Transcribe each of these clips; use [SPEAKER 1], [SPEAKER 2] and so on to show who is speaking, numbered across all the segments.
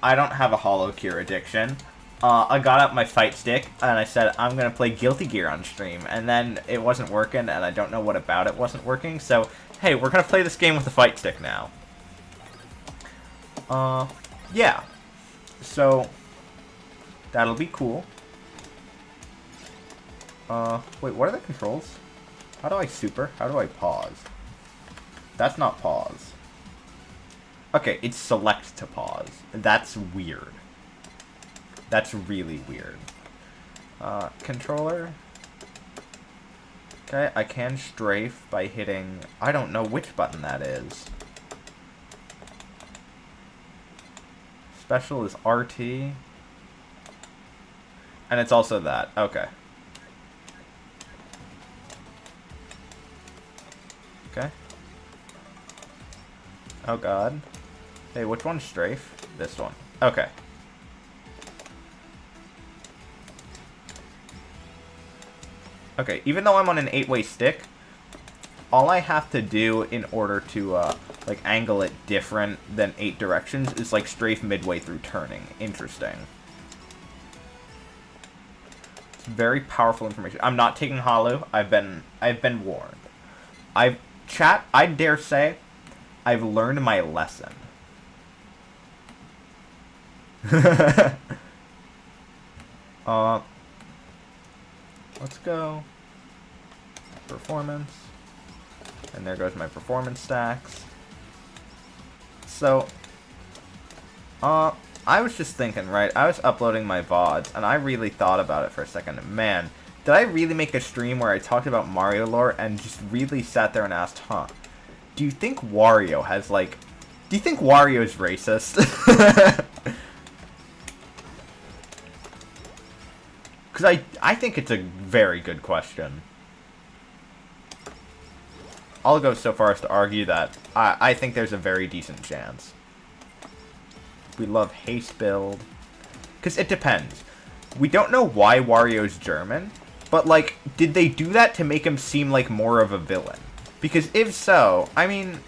[SPEAKER 1] I don't have a Hollow Cure addiction. I got out my fight stick and I said I'm gonna play Guilty Gear on stream, and then it wasn't working, and I don't know what about it wasn't working. So hey, we're gonna play this game with the fight stick now. Yeah. So that'll be cool. Wait, what are the controls? How do I super? How do I pause? That's not pause. Okay, it's select to pause. That's weird. That's really weird. Controller. Okay, I can strafe by hitting... I don't know which button that is. Special is RT. And it's also that. Okay. Okay. Oh god. Hey, which one's strafe? This one. Okay. Okay, even though I'm on an 8-way stick, all I have to do in order to, like, angle it different than 8 directions is, like, strafe midway through turning. Interesting. It's very powerful information. I'm not taking Hollow. I've been warned. Chat, I dare say, I've learned my lesson. Let's go. Performance. And there goes my performance stacks. So, I was just thinking, right? I was uploading my VODs, and I really thought about it for a second. Man, did I really make a stream where I talked about Mario lore and just really sat there and asked, huh, do you think Wario has, like... Do you think Wario's racist? Because I think it's a very good question. I'll go so far as to argue that I think there's a very decent chance. We love haste build. Because it depends. We don't know why Wario's German, but, like, did they do that to make him seem like more of a villain? Because if so, I mean,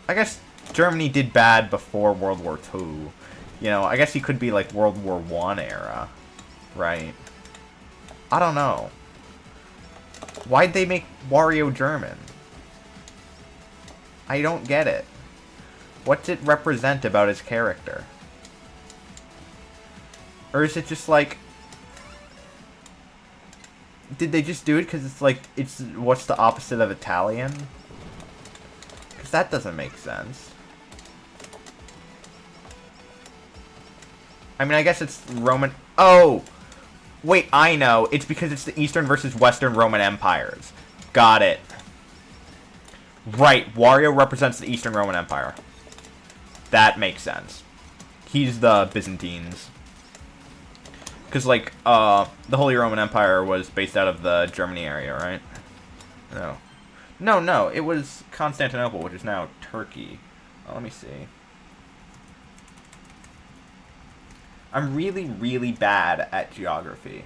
[SPEAKER 1] I guess Germany did bad before World War II. You know, I guess he could be, like, World War I era, right? I don't know. Why'd they make Wario German? I don't get it. What's it represent about his character? Or is it just like... Did they just do it because it's like, it's what's the opposite of Italian? Because that doesn't make sense. I mean, I guess it's Roman... Oh! Wait, I know. It's because it's the Eastern versus Western Roman Empires. Got it. Right, Wario represents the Eastern Roman Empire. That makes sense. He's the Byzantines. Because, like, the Holy Roman Empire was based out of the Germany area, right? No. No, it was Constantinople, which is now Turkey. Oh, let me see. I'm really, really bad at geography.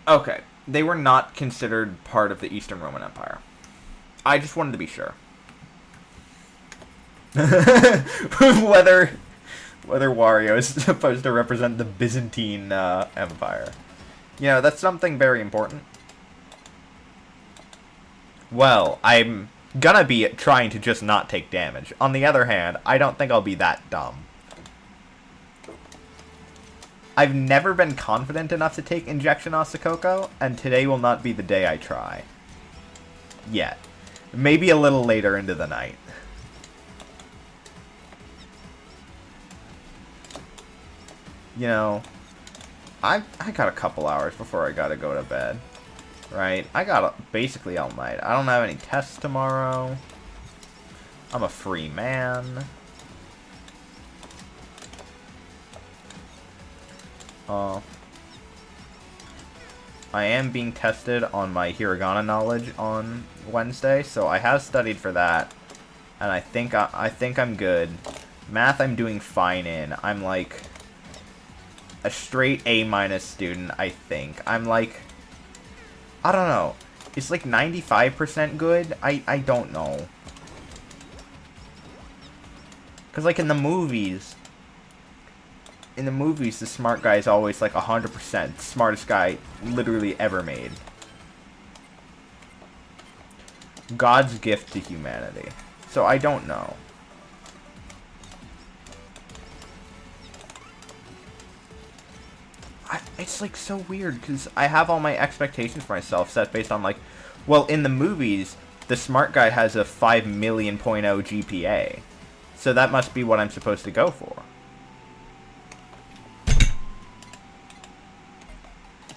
[SPEAKER 1] Okay, they were not considered part of the Eastern Roman Empire. I just wanted to be sure. whether Wario is supposed to represent the Byzantine Empire. You know, that's something very important. Well, I'm gonna be trying to just not take damage. On the other hand, I don't think I'll be that dumb. I've never been confident enough to take Injection Osakoko, and today will not be the day I try. Yet. Maybe a little later into the night. You know, I got a couple hours before I gotta go to bed. Right? I got basically all night. I don't have any tests tomorrow. I'm a free man. I am being tested on my hiragana knowledge on Wednesday, so I have studied for that, and I think I'm good. Math I'm doing fine in. I'm like a straight A- student, I think. I'm like, I don't know. It's like 95% good. I don't know. Because, like, in the movies, the smart guy is always, like, 100% smartest guy literally ever made. God's gift to humanity. So I don't know. It's, like, so weird, because I have all my expectations for myself set based on, like, well, in the movies, the smart guy has a 5 million point oh GPA. So that must be what I'm supposed to go for.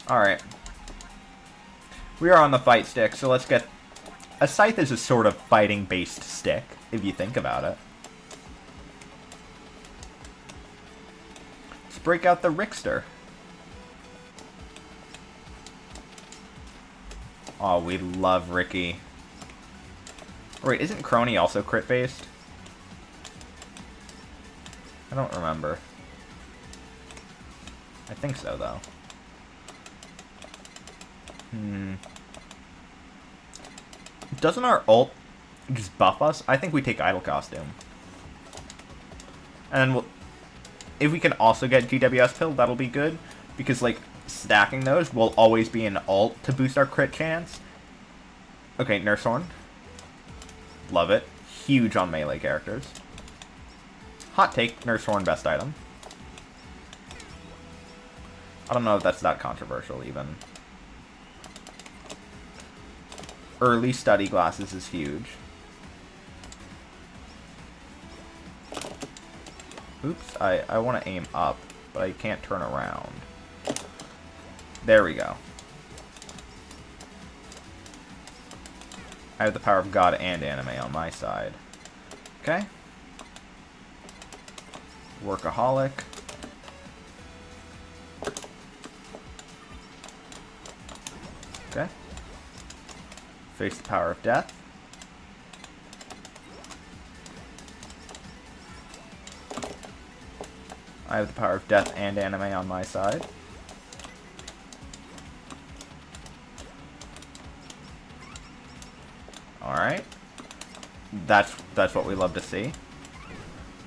[SPEAKER 1] Alright. We are on the fight stick, so let's get... A scythe is a sort of fighting-based stick, if you think about it. Let's break out the Rickster. Oh, we love Ricky. Wait, isn't Crony also crit-based? I don't remember. I think so, though. Doesn't our ult just buff us? I think we take Idol Costume. And then we'll... If we can also get GWS Pill, that'll be good. Because, like, stacking those will always be an ult to boost our crit chance. Okay, Nurse Horn. Love it. Huge on melee characters. Hot take, Nurse Horn best item. I don't know if that's that controversial, even. Early study glasses is huge. Oops, I want to aim up, but I can't turn around. There we go. I have the power of God and anime on my side. Okay. Workaholic. Okay. Face the power of death. I have the power of death and anime on my side. Alright. That's what we love to see.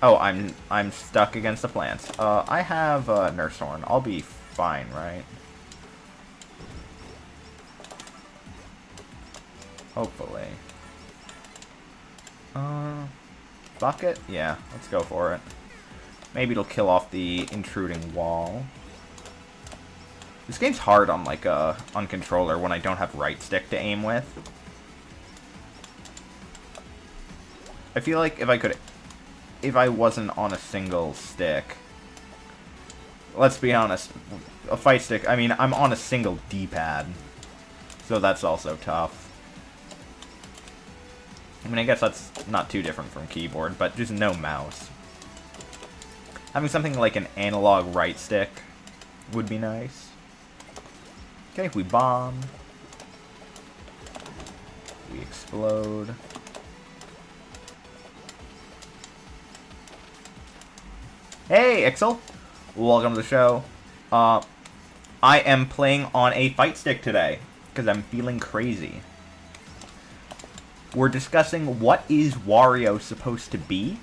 [SPEAKER 1] Oh, I'm stuck against the plants. I have Nurse Horn. I'll be fine, right? Hopefully. Bucket? Yeah, let's go for it. Maybe it'll kill off the intruding wall. This game's hard on, like, on controller when I don't have right stick to aim with. I feel like if I wasn't on a single stick... Let's be honest, a fight stick, I mean, I'm on a single D-pad. So that's also tough. I mean, I guess that's not too different from keyboard, but just no mouse. Having something like an analog right stick would be nice. Okay, we bomb. We explode. Hey, Ixel! Welcome to the show. I am playing on a fight stick today, because I'm feeling crazy. We're discussing what is Wario supposed to be?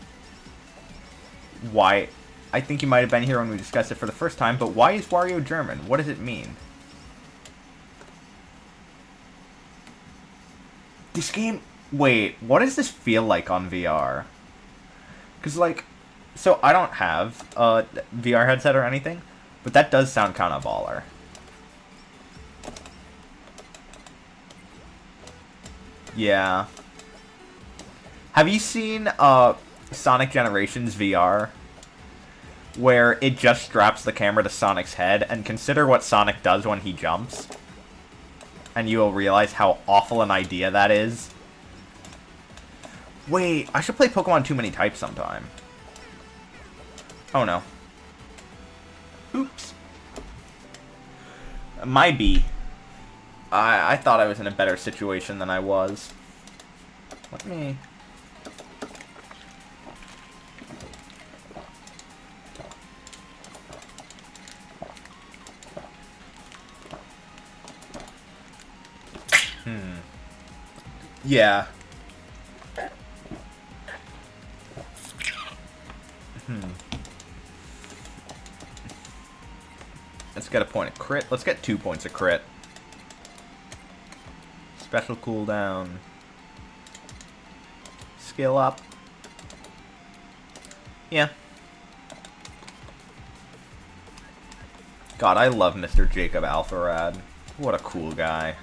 [SPEAKER 1] Why... I think you might have been here when we discussed it for the first time, but why is Wario German? What does it mean? This game... Wait, what does this feel like on VR? Because, like... So, I don't have a VR headset or anything, but that does sound kind of baller. Yeah. Have you seen Sonic Generations VR? Where it just straps the camera to Sonic's head, and consider what Sonic does when he jumps. And you will realize how awful an idea that is. Wait, I should play Pokemon Too Many Types sometime. Oh no. Oops. My B. I thought I was in a better situation than I was. Let me... Yeah. Let's get a point of crit. Let's get 2 points of crit. Special cooldown. Skill up. Yeah. God, I love Mr. Jacob Alpharad. What a cool guy.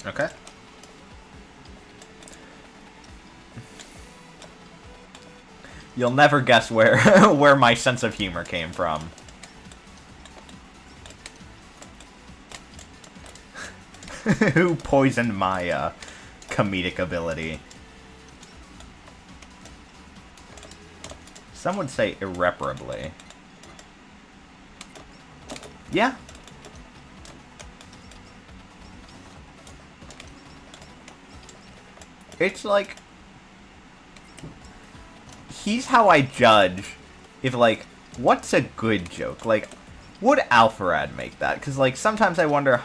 [SPEAKER 1] Okay. You'll never guess where where my sense of humor came from. Who poisoned my comedic ability? Some would say irreparably. Yeah. It's like... He's how I judge if, like, what's a good joke? Like, would Alpharad make that? Because, like, sometimes I wonder,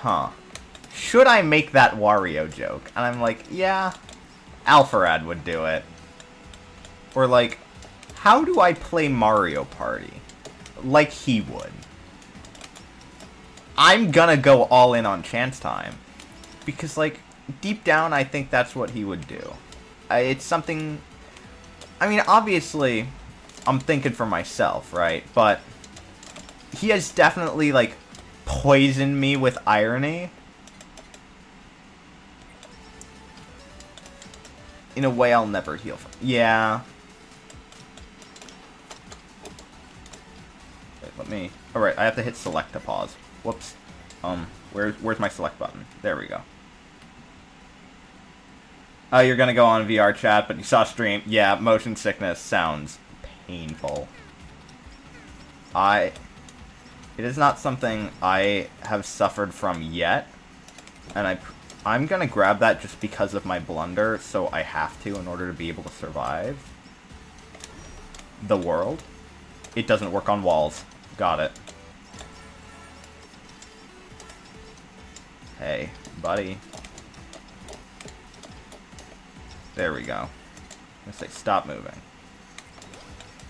[SPEAKER 1] should I make that Wario joke? And I'm like, yeah, Alpharad would do it. Or, like, how do I play Mario Party? Like he would. I'm gonna go all in on Chance Time. Because, like, deep down, I think that's what he would do. It's something... I mean, obviously, I'm thinking for myself, right? But he has definitely, like, poisoned me with irony. In a way I'll never heal from. Yeah. Wait, let me... Alright, I have to hit select to pause. Whoops. Where's my select button? There we go. Oh, you're gonna go on VR chat, but you saw stream. Yeah, motion sickness sounds painful. It is not something I have suffered from yet, and I'm gonna grab that just because of my blunder, so I have to in order to be able to survive the world. It doesn't work on walls. Got it. Hey, buddy. There we go. I'm gonna say stop moving.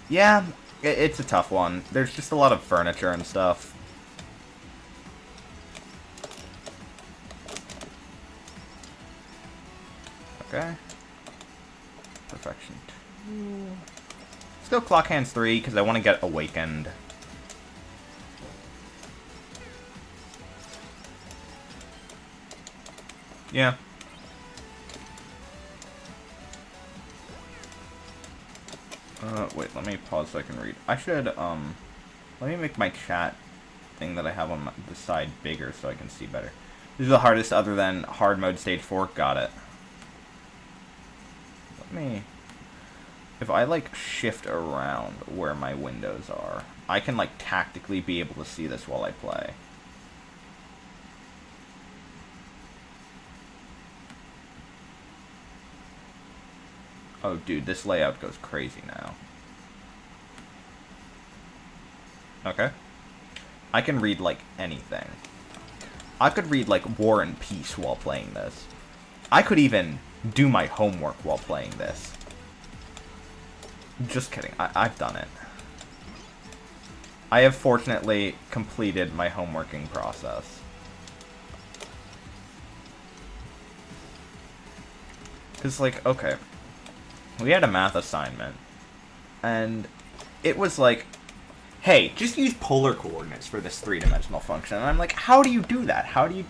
[SPEAKER 1] Yeah, it's a tough one. There's just a lot of furniture and stuff. Okay. Perfection 2. Let's go Clock Hands 3, because I want to get Awakened. Yeah. Wait, let me pause so I can read. I should, let me make my chat thing that I have on the side bigger so I can see better. This is the hardest other than hard mode stage 4. Got it. Let me... If I, like, shift around where my windows are, I can, like, tactically be able to see this while I play. Oh, dude, this layout goes crazy now. Okay. I can read, like, anything. I could read, like, War and Peace while playing this. I could even do my homework while playing this. Just kidding. I've done it. I have fortunately completed my homeworking process. Because, like, okay. We had a math assignment. And it was like, hey, just use polar coordinates for this three-dimensional function. And I'm like, how do you do that? How do you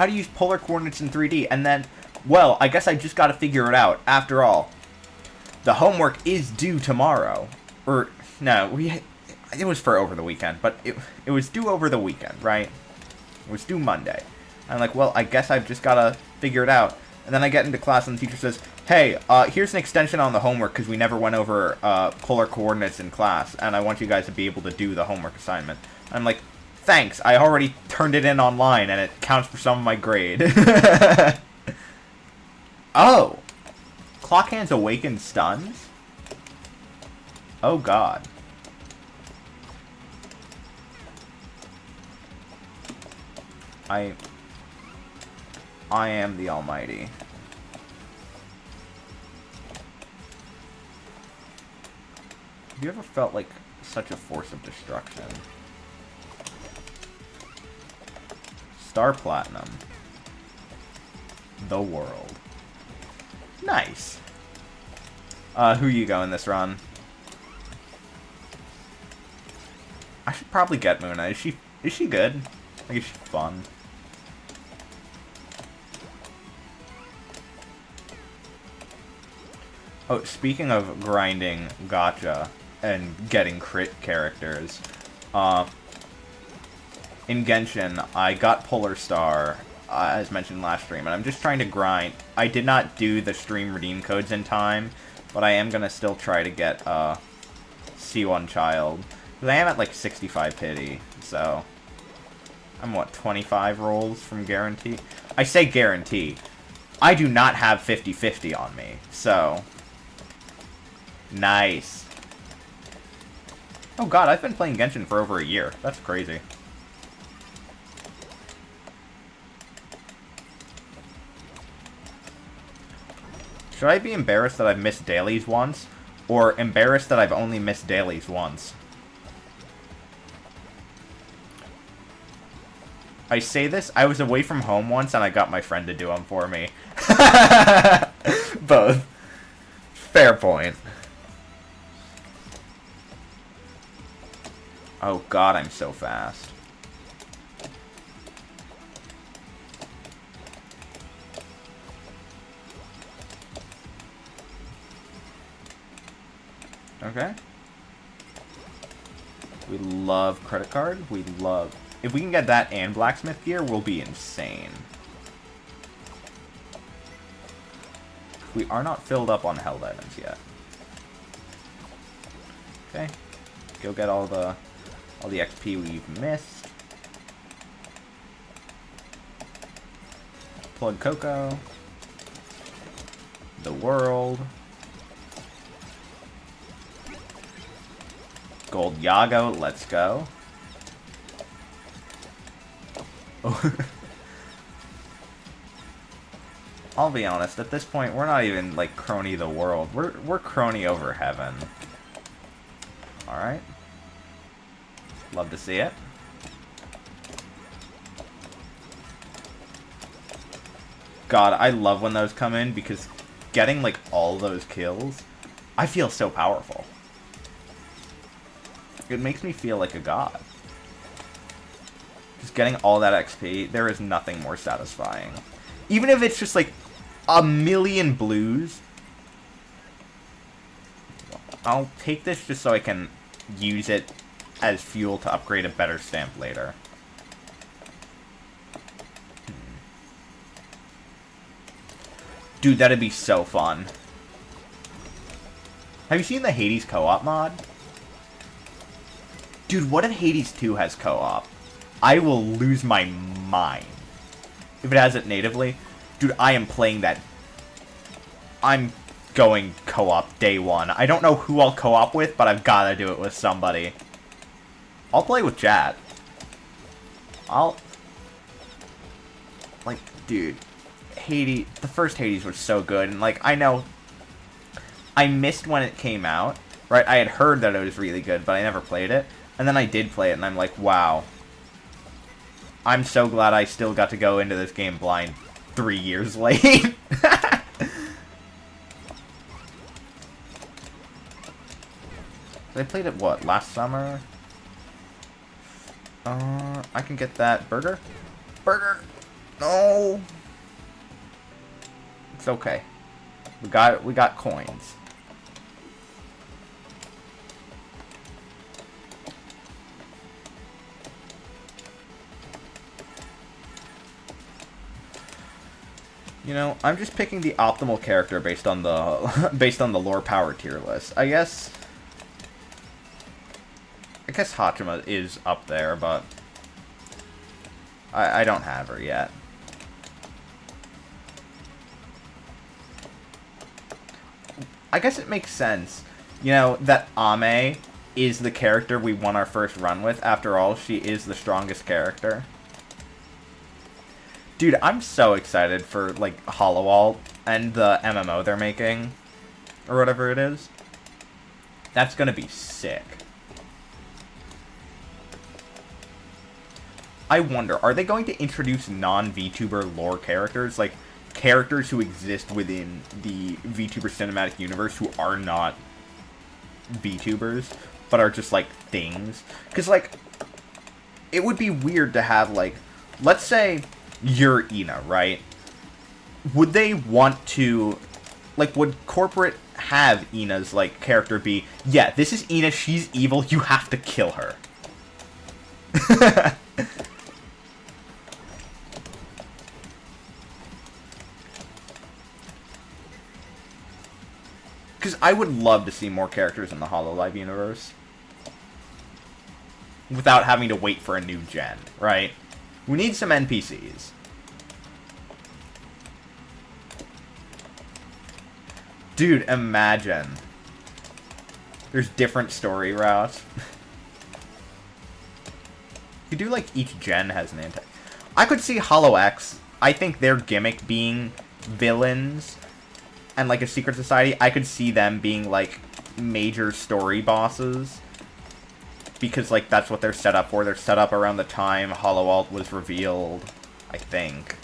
[SPEAKER 1] use polar coordinates in 3D? And then, well, I guess I just got to figure it out. After all, the homework is due tomorrow. Or, no, it was for over the weekend, but it was due over the weekend, right? It was due Monday. I'm like, well, I guess I've just got to figure it out. And then I get into class and the teacher says, hey, here's an extension on the homework because we never went over polar coordinates in class, and I want you guys to be able to do the homework assignment. I'm like, thanks, I already turned it in online, and it counts for some of my grade. Oh! Clock Hands Awakened stuns? Oh god. I am the almighty. Have you ever felt like such a force of destruction? Star Platinum. The world. Nice. Who you going this run? I should probably get Muna. Is she good? I think she's fun. Oh, speaking of grinding gacha and getting crit characters, in Genshin, I got Polar Star, as mentioned last stream, and I'm just trying to grind. I did not do the stream redeem codes in time, but I am going to still try to get C1 Child. Because I am at like 65 pity, so I'm what, 25 rolls from guarantee? I say guarantee. I do not have 50-50 on me, so nice. Oh god, I've been playing Genshin for over a year. That's crazy. Should I be embarrassed that I've missed dailies once? Or embarrassed that I've only missed dailies once? I say this, I was away from home once and I got my friend to do them for me. Both. Fair point. Oh god, I'm so fast. Okay. We love credit card. We love... If we can get that and blacksmith gear, we'll be insane. We are not filled up on held items yet. Okay. Go get all the XP we've missed. Plug Coco. The world. Gold Yago, let's go. Oh. I'll be honest, at this point, we're not even, like, crony the world. We're crony over heaven. Alright. Love to see it. God, I love when those come in, because getting, like, all those kills, I feel so powerful. It makes me feel like a god. Just getting all that XP, there is nothing more satisfying. Even if it's just like a million blues. I'll take this just so I can use it as fuel to upgrade a better stamp later. Dude, that'd be so fun. Have you seen the Hades co-op mod? Dude, what if Hades 2 has co-op? I will lose my mind. If it has it natively. Dude, I am playing that. I'm going co-op day one. I don't know who I'll co-op with, but I've got to do it with somebody. I'll play with chat. Like, dude. Hades... The first Hades was so good, and, like, I know... I missed when it came out, right? I had heard that it was really good, but I never played it. And then I did play it, and I'm like, wow. I'm so glad I still got to go into this game blind 3 years late. I played it, what, last summer? I can get that burger? Burger! No! It's okay. We got coins. You know, I'm just picking the optimal character based on the lore power tier list. I guess Hachima is up there, but I don't have her yet. I guess it makes sense, you know, that Ame is the character we won our first run with. After all, she is the strongest character. Dude, I'm so excited for, like, Hollowalt and the MMO they're making. Or whatever it is. That's gonna be sick. I wonder, are they going to introduce non-VTuber lore characters? Like, characters who exist within the VTuber cinematic universe who are not VTubers, but are just, like, things? Because, like, it would be weird to have, like, let's say you're Ina, right? Would they want to, like, would corporate have Ina's, like, character be, yeah, this is Ina, she's evil, you have to kill her. Because I would love to see more characters in the HoloLive universe. Without having to wait for a new gen, right? We need some NPCs. Dude, imagine. There's different story routes. You do, like, each gen has an anti... I could see HoloX. I think their gimmick being villains and, like, a secret society, I could see them being, like, major story bosses. Because, like, that's what they're set up for. They're set up around the time HoloAlt was revealed, I think.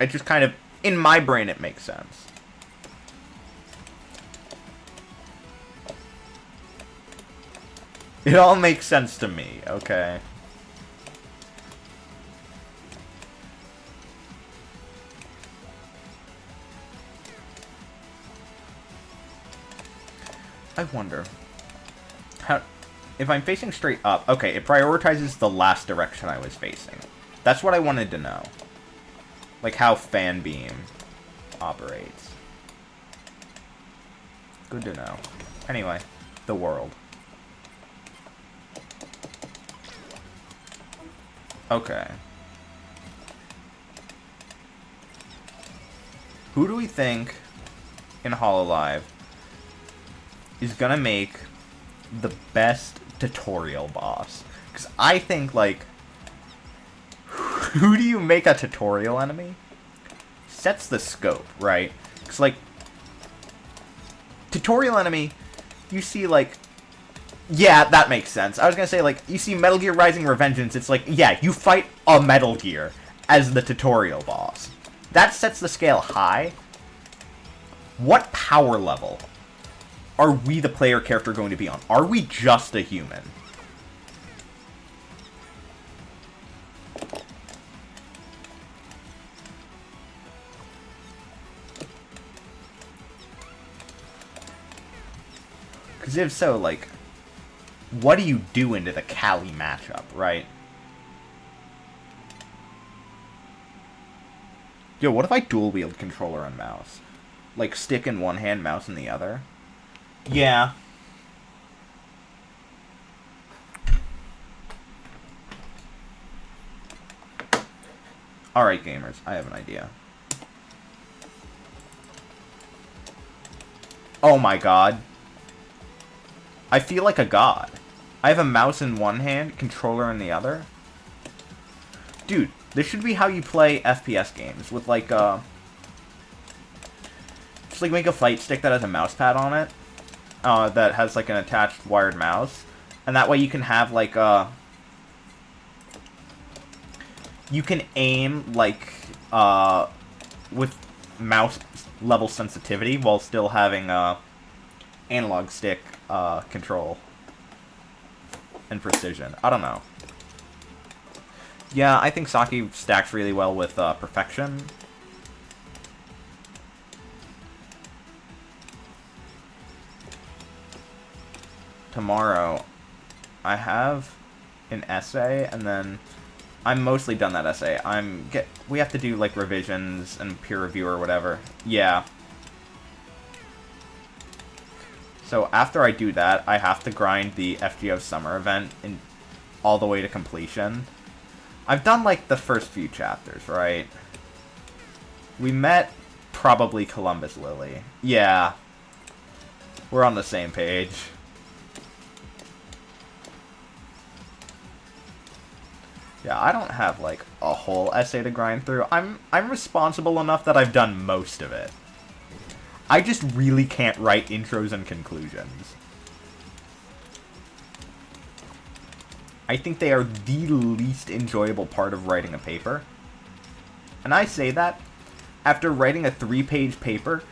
[SPEAKER 1] It just kind of, in my brain, it makes sense. It all makes sense to me, okay? I wonder how, if I'm facing straight up, okay, it prioritizes the last direction I was facing. That's what I wanted to know. Like how Fanbeam operates. Good to know. Anyway, the world. Okay. Who do we think in HoloLive is gonna make the best tutorial boss? Because I think, like, who do you make a tutorial enemy? Sets the scope, right? Because, like, tutorial enemy, you see, like, yeah, that makes sense. I was gonna say, like, you see Metal Gear Rising Revengeance, it's like, yeah, you fight a Metal Gear as the tutorial boss. That sets the scale high. What power level are we, the player character, going to be on? Are we just a human? Because if so, like, what do you do into the Kali matchup, right? Yo, what if I dual-wield controller and mouse? Like, stick in one hand, mouse in the other? Yeah. Alright, gamers, I have an idea. Oh my god. I feel like a god. I have a mouse in one hand, controller in the other. Dude, this should be how you play FPS games, with like, just like make a fight stick that has a mouse pad on it. That has, like, an attached wired mouse. And that way you can have, like, you can aim, like, with mouse-level sensitivity while still having, analog stick, control. And precision. I don't know. Yeah, I think Saki stacks really well with, perfection. Tomorrow, I have an essay, and then I'm mostly done that essay. We have to do, like, revisions and peer review or whatever. Yeah. So after I do that, I have to grind the FGO summer event all the way to completion. I've done, like, the first few chapters, right? We met probably Columbus Lily. Yeah. We're on the same page. Yeah, I don't have, like, a whole essay to grind through. I'm responsible enough that I've done most of it. I just really can't write intros and conclusions. I think they are the least enjoyable part of writing a paper. And I say that after writing a 3-page paper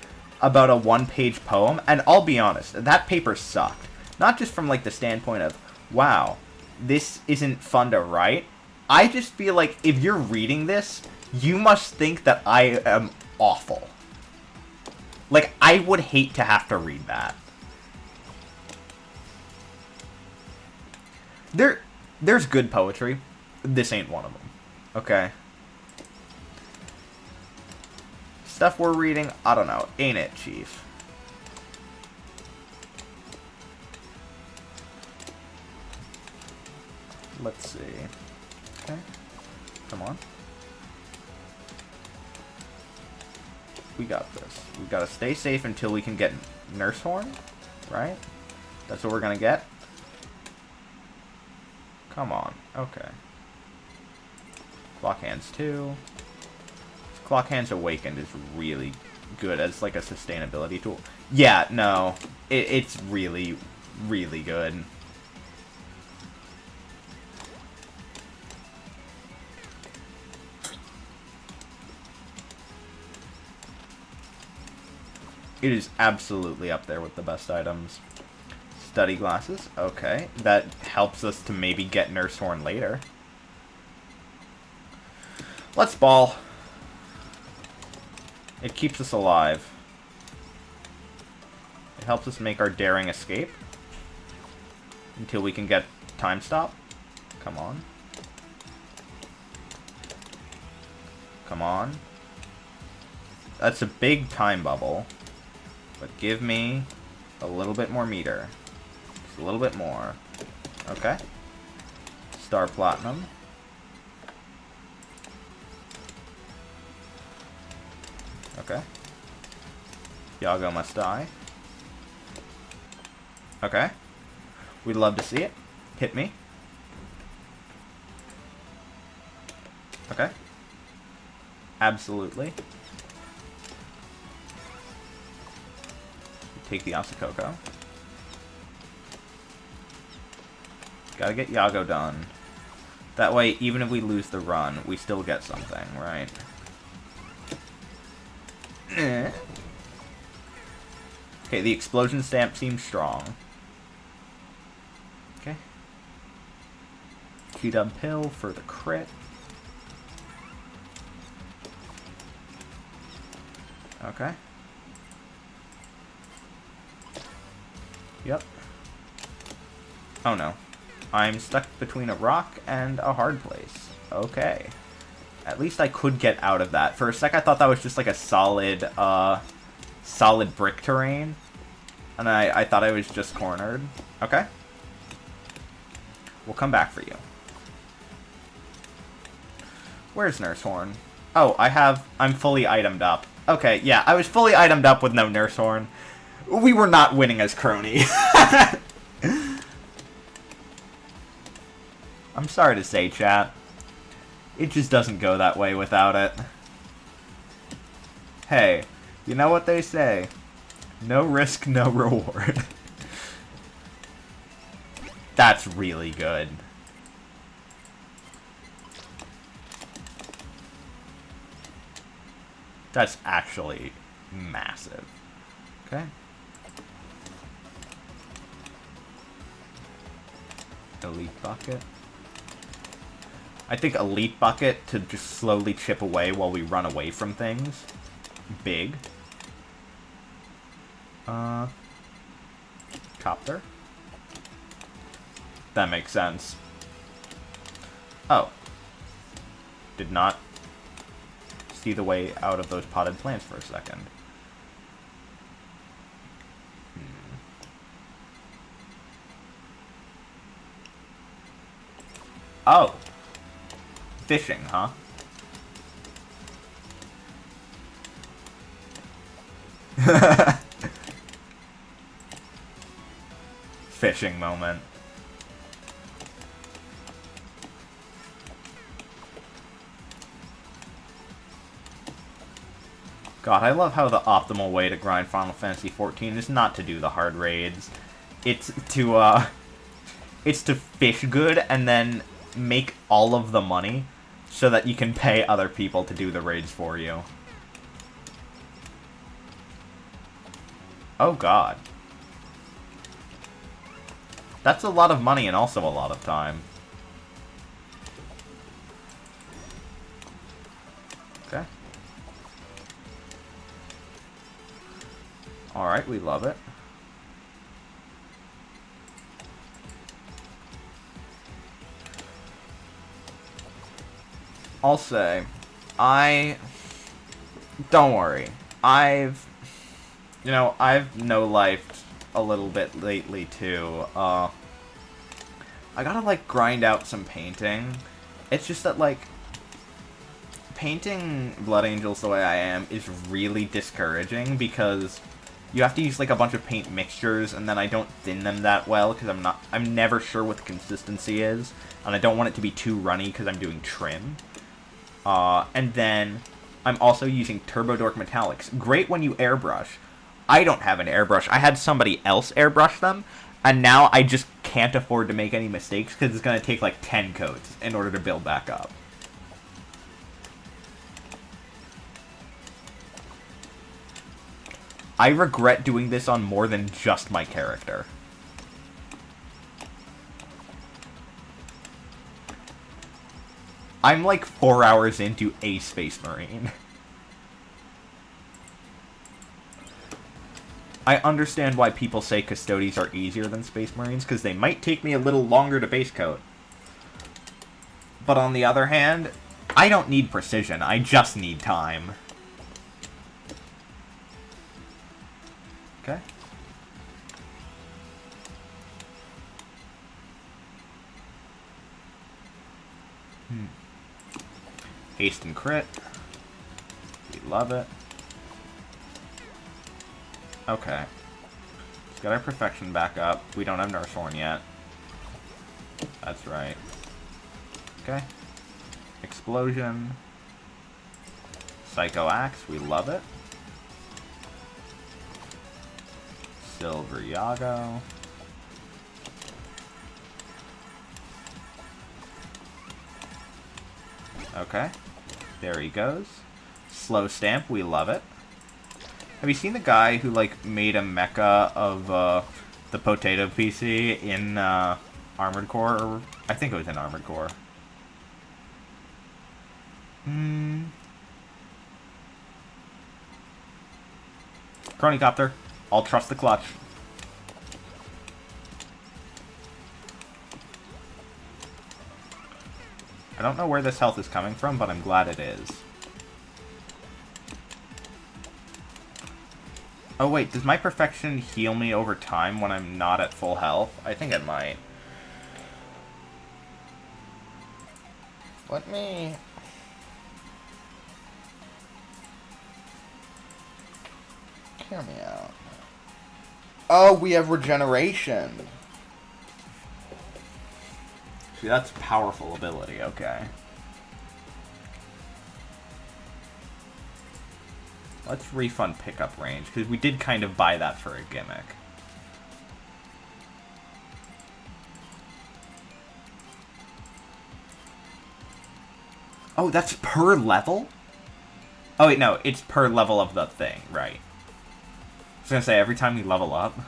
[SPEAKER 1] about a 1-page poem, and I'll be honest, that paper sucked. Not just from, like, the standpoint of, wow, this isn't fun to write. I just feel like if you're reading this, you must think that I am awful. Like, I would hate to have to read that. There's good poetry. This ain't one of them. Okay? Stuff we're reading, I don't know. Ain't it, Chief? Let's see. Okay. Come on. We got this. We gotta stay safe until we can get Nurse Horn, right? That's what we're gonna get? Come on. Okay. Clock Hands 2. Clock Hands Awakened is really good as, like, a sustainability tool. Yeah, no. It's really, really good. It is absolutely up there with the best items. Study glasses. Okay. That helps us to maybe get Nurse Horn later. Let's ball. It keeps us alive. It helps us make our daring escape. Until we can get time stop. Come on. Come on. That's a big time bubble. But give me a little bit more meter. Just a little bit more. Okay. Star Platinum. Okay. Yago must die. Okay. We'd love to see it. Hit me. Okay. Absolutely. Take the Asakoko. Gotta get Yago done. That way, even if we lose the run, we still get something, right? Okay, the explosion stamp seems strong. Okay. G-Dub Pill for the crit. Okay. Yep. Oh no. I'm stuck between a rock and a hard place. Okay. At least I could get out of that. For a sec I thought that was just like a solid, solid brick terrain. And I thought I was just cornered. Okay. We'll come back for you. Where's Nurse Horn? Oh, I'm fully itemed up. Okay, yeah, I was fully itemed up with no Nurse Horn. We were not winning as Crony. I'm sorry to say, chat. It just doesn't go that way without it. Hey, you know what they say? No risk, no reward. That's really good. That's actually massive. Okay. Elite Bucket. I think Elite Bucket to just slowly chip away while we run away from things. Big. Copter. That makes sense. Oh. Did not see the way out of those potted plants for a second. Oh. Fishing, huh? Fishing moment. God, I love how the optimal way to grind Final Fantasy XIV is not to do the hard raids. It's to fish good and then make all of the money so that you can pay other people to do the raids for you. Oh god. That's a lot of money and also a lot of time. Okay. Alright, we love it. I'll say, don't worry. I've no-lifed a little bit lately, too. I gotta, like, grind out some painting. It's just that, like, painting Blood Angels the way I am is really discouraging, because you have to use, like, a bunch of paint mixtures, and then I don't thin them that well, because I'm never sure what the consistency is, and I don't want it to be too runny, because I'm doing trim. And then I'm also using Turbo Dork Metallics. Great when you airbrush. I don't have an airbrush. I had somebody else airbrush them, and now I just can't afford to make any mistakes because it's going to take like 10 coats in order to build back up. I regret doing this on more than just my character. I'm like 4 hours into a Space Marine. I understand why people say Custodes are easier than Space Marines, because they might take me a little longer to base coat. But on the other hand, I don't need precision, I just need time. Okay. Haste and crit. We love it. Okay. Let's get our perfection back up. We don't have Nurse yet. That's right. Okay. Explosion. Psycho Axe. We love it. Silver Yago. Okay. There he goes. Slow Stamp, we love it. Have you seen the guy who, like, made a mecha of, the Potato PC in, Armored Core? Or, I think it was in Armored Core. Chronicopter. I'll trust the clutch. I don't know where this health is coming from, but I'm glad it is. Oh wait, does my perfection heal me over time when I'm not at full health? I think it might. Let me... Hear me out. Oh, we have regeneration. See, that's a powerful ability, okay. Let's refund pickup range, because we did kind of buy that for a gimmick. Oh, that's per level? Oh wait, no, it's per level of the thing, right. I was gonna say, every time we level up.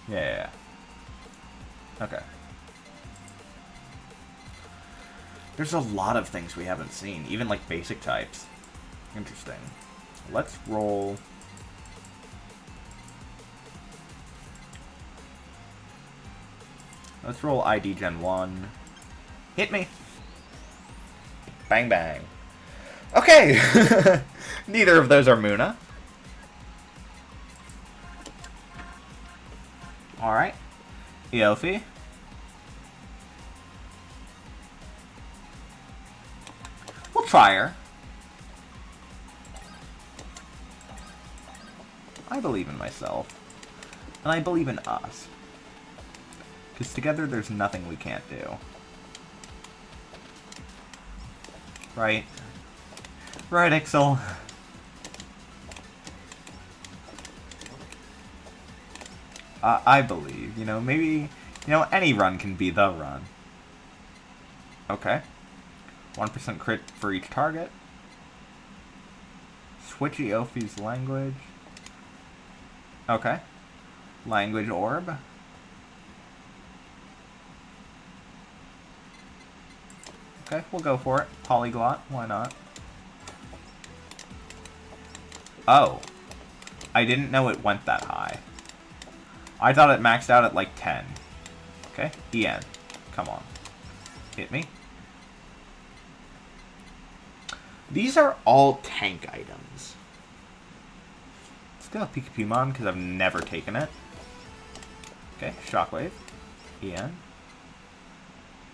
[SPEAKER 1] Yeah. Okay. There's a lot of things we haven't seen, even like basic types. Interesting. Let's roll... Let's roll ID Gen 1. Hit me! Bang bang. Okay! Neither of those are Muna. Alright. Eofi. We'll try her. I believe in myself. And I believe in us. Because together there's nothing we can't do. Right? Right, Ixel. I believe. You know, maybe... You know, any run can be the run. Okay. 1% crit for each target. Switch Eofi's language. Okay. Language orb. Okay, we'll go for it. Polyglot, why not? Oh. I didn't know it went that high. I thought it maxed out at like 10. Okay, EN. Come on. Hit me. These are all tank items. Let's go Pikachu because I've never taken it. Okay, Shockwave. EN.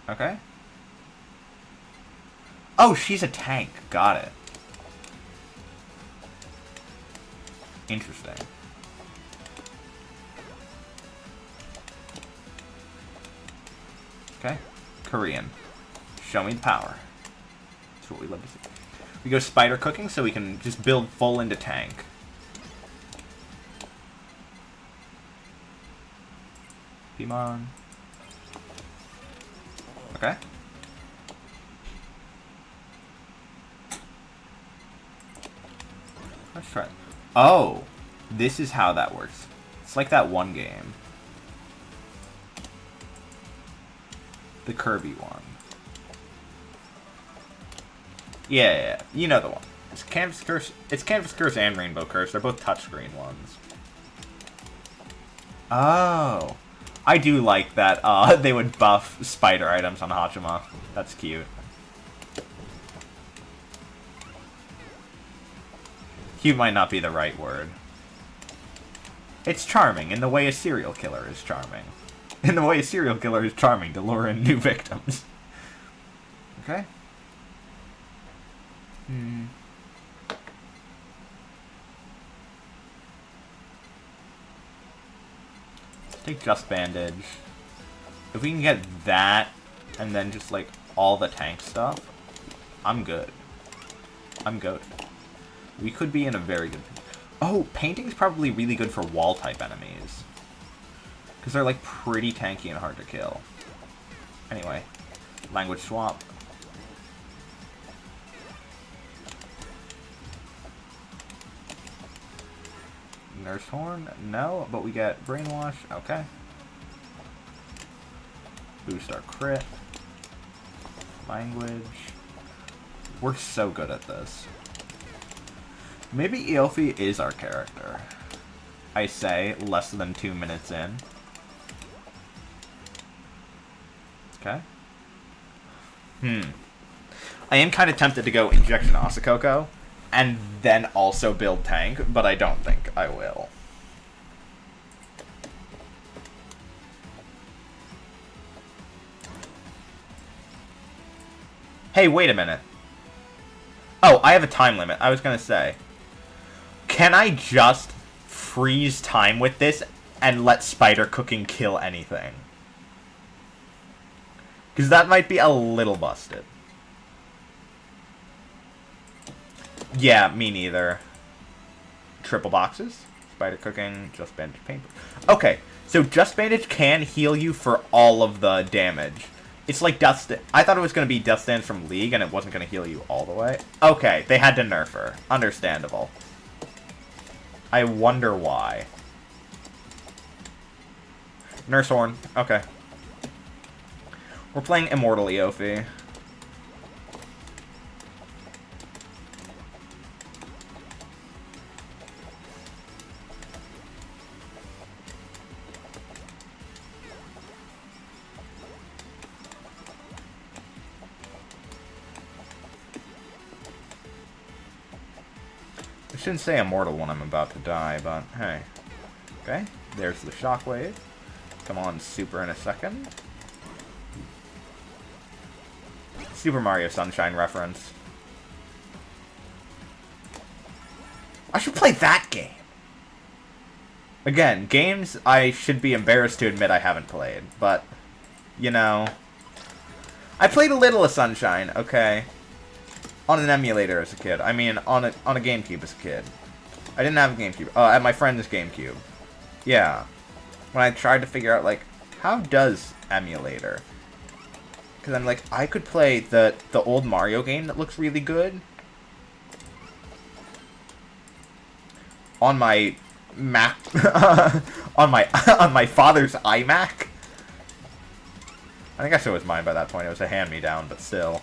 [SPEAKER 1] Okay. Oh, she's a tank. Got it. Interesting. Okay. Korean. Show me the power. That's what we love to see. We go spider cooking so we can just build full into tank. Pimon. Okay. Let's try it. Oh! This is how that works. It's like that one game. The Kirby one. Yeah, you know the one. It's Canvas Curse. It's Canvas Curse and Rainbow Curse. They're both touchscreen ones. Oh, I do like that. They would buff spider items on Hachima. That's cute. Cute might not be the right word. It's charming in the way a serial killer is charming. In the way a serial killer is charming to lure in new victims. Okay. Take Just Bandage. If we can get that, and then just, like, all the tank stuff, I'm good. I'm good. We could be in a very good... Oh, Painting's probably really good for wall-type enemies. Because they're, like, pretty tanky and hard to kill. Anyway. Language swap. Nurse Horn? No, but we get Brainwash. Okay. Boost our crit. Language. We're so good at this. Maybe Eofi is our character. I say, less than 2 minutes in. Okay. I am kind of tempted to go Injection Asakoko, and then also build tank, but I don't think I will. Hey, wait a minute. Oh, I have a time limit. I was gonna say. Can I just freeze time with this and let spider cooking kill anything? Because that might be a little busted. Yeah, me neither. Triple boxes. Spider cooking, Just Bandage, paint. Okay, so Just Bandage can heal you for all of the damage. It's like Dust... I thought it was going to be Dust Dance from League, and it wasn't going to heal you all the way. Okay, they had to nerf her. Understandable. I wonder why. Nurse Horn. Okay. We're playing Immortal Eofi. I shouldn't say immortal when I'm about to die, but hey. Okay, there's the Shockwave. Come on, Super in a second. Super Mario Sunshine reference. I should play that game! Again, games I should be embarrassed to admit I haven't played, but, you know... I played a little of Sunshine, okay. On an emulator as a kid. I mean, on a GameCube as a kid. I didn't have a GameCube. At my friend's GameCube. Yeah. When I tried to figure out, like, how does emulator? Because I'm like, I could play the old Mario game that looks really good on my Mac, on my father's iMac. I guess it was mine by that point. It was a hand-me-down, but still.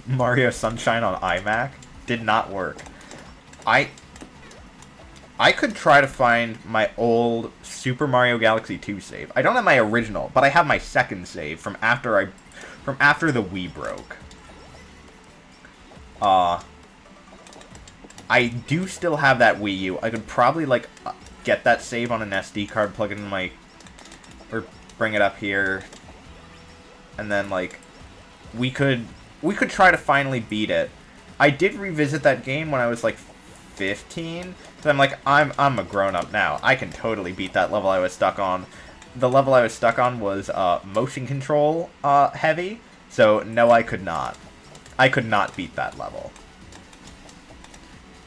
[SPEAKER 1] Mario Sunshine on iMac did not work. I could try to find my old Super Mario Galaxy 2 save. I don't have my original, but I have my second save from after the Wii broke. I do still have that Wii U. I could probably, like, get that save on an SD card, plug it in my... or bring it up here. And then, like, we could try to finally beat it. I did revisit that game when I was, like, 15. So I'm like, I'm a grown-up now. I can totally beat that level I was stuck on. The level I was stuck on was, motion control, heavy. So, no, I could not. I could not beat that level.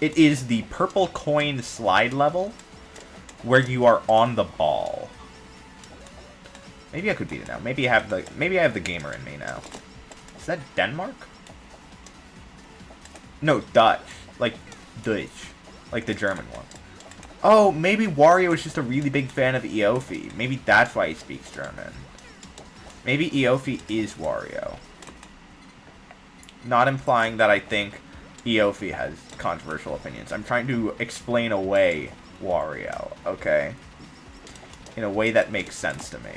[SPEAKER 1] It is the purple coin slide level where you are on the ball. Maybe I could beat it now. Maybe I have the gamer in me now. Is that Denmark? No, Dutch. Like Deutsch. Like the German one. Oh, maybe Wario is just a really big fan of Eofi. Maybe that's why he speaks German. Maybe Eofi is Wario. Not implying that I think Eofi has controversial opinions. I'm trying to explain away Wario, okay? In a way that makes sense to me.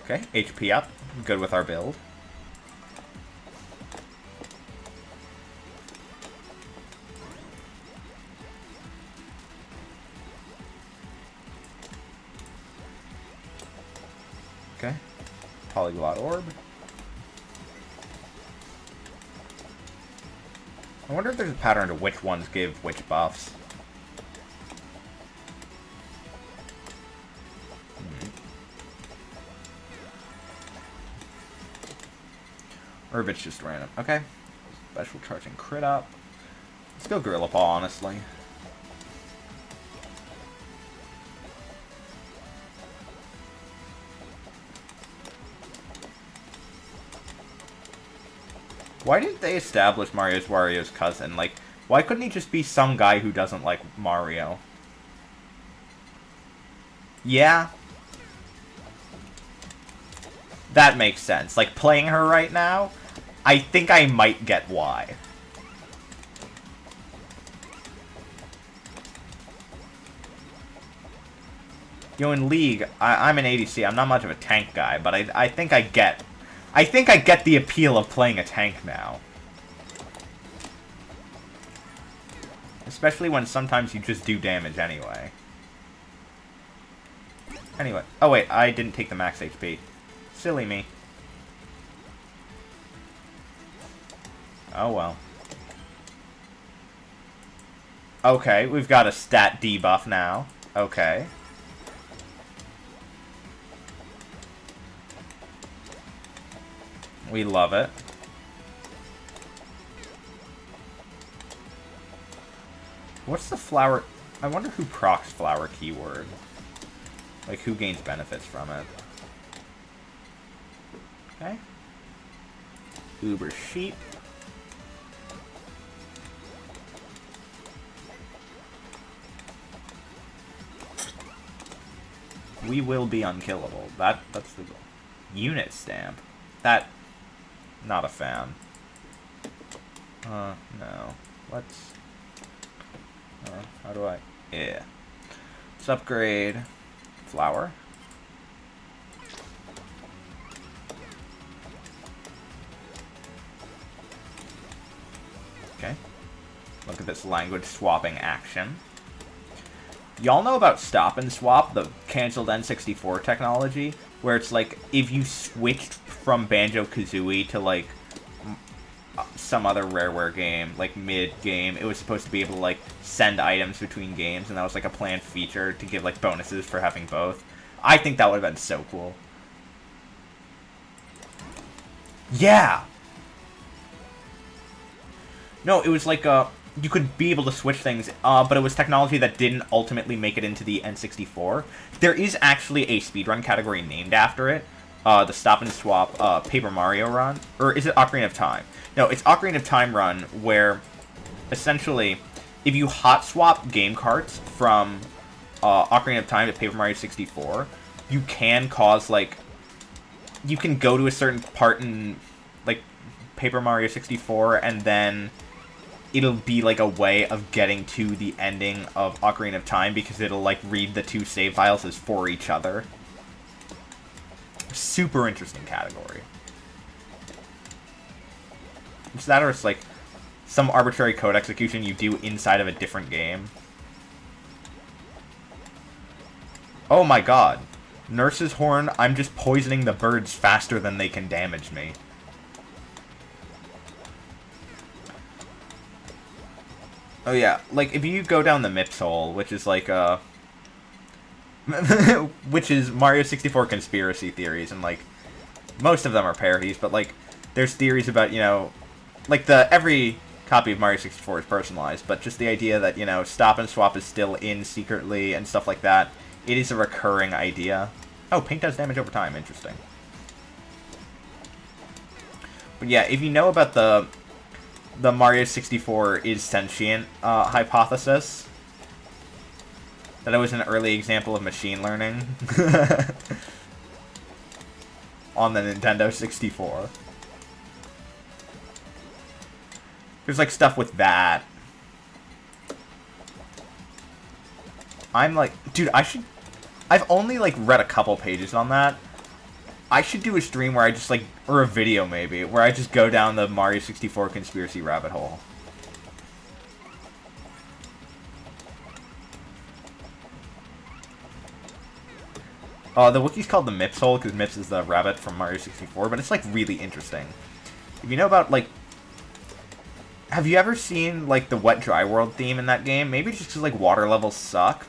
[SPEAKER 1] Okay, HP up. Good with our build. Okay. Polyglot Orb. I wonder if there's a pattern to which ones give which buffs. Or if it's just random. Okay. Special charging crit up. Let's go Gorilla Paw, honestly. Why didn't they establish Wario's cousin? Like, why couldn't he just be some guy who doesn't like Mario? Yeah. That makes sense. Like, playing her right now, I think I might get why. You know, in League, I'm an ADC. I'm not much of a tank guy, but I think I get the appeal of playing a tank now. Especially when sometimes you just do damage anyway. Anyway. Oh wait, I didn't take the max HP. Silly me. Oh well. Okay, we've got a stat debuff now. Okay. We love it. What's the flower? I wonder who procs flower keyword. Like, who gains benefits from it. Okay. Uber sheep. We will be unkillable. That's the goal. Unit stamp. That... Not a fan. No. Let's... how do I... Yeah. Let's upgrade... Flower. Okay. Look at this language swapping action. Y'all know about Stop and Swap, the cancelled N64 technology? Where it's like, if you switched from Banjo-Kazooie to, like, some other Rareware game, like mid-game, it was supposed to be able to, like, send items between games, and that was, like, a planned feature to give, like, bonuses for having both. I think that would have been so cool. Yeah! No, it was like, you could be able to switch things, but it was technology that didn't ultimately make it into the N64. There is actually a speedrun category named after it, the Stop and Swap Paper Mario run. Or is it Ocarina of Time? No, it's Ocarina of Time run, where, essentially, if you hot swap game carts from Ocarina of Time to Paper Mario 64, you can cause, like, you can go to a certain part in, like, Paper Mario 64, and then it'll be, like, a way of getting to the ending of Ocarina of Time, because it'll, like, read the two save files as for each other. Super interesting category. It's that, or it's, like, some arbitrary code execution you do inside of a different game. Oh my god. Nurse's Horn, I'm just poisoning the birds faster than they can damage me. Oh yeah, like, if you go down the MIPS hole, which is like, which is Mario 64 conspiracy theories, and, like, most of them are parodies, but, like, there's theories about, you know, like, every copy of Mario 64 is personalized, but just the idea that, you know, Stop and Swap is still in secretly, and stuff like that, it is a recurring idea. Oh, pink does damage over time, interesting. But yeah, if you know about the Mario 64 is sentient hypothesis, that it was an early example of machine learning on the Nintendo 64. There's, like, stuff with that. I'm like, dude, I've only, like, read a couple pages on that. I should do a stream where I just, like, or a video maybe, where I just go down the Mario 64 conspiracy rabbit hole. The wiki's called the MIPS hole, because MIPS is the rabbit from Mario 64, but it's, like, really interesting. If you know about, like, have you ever seen, like, the Wet Dry World theme in that game? Maybe just because, like, water levels suck,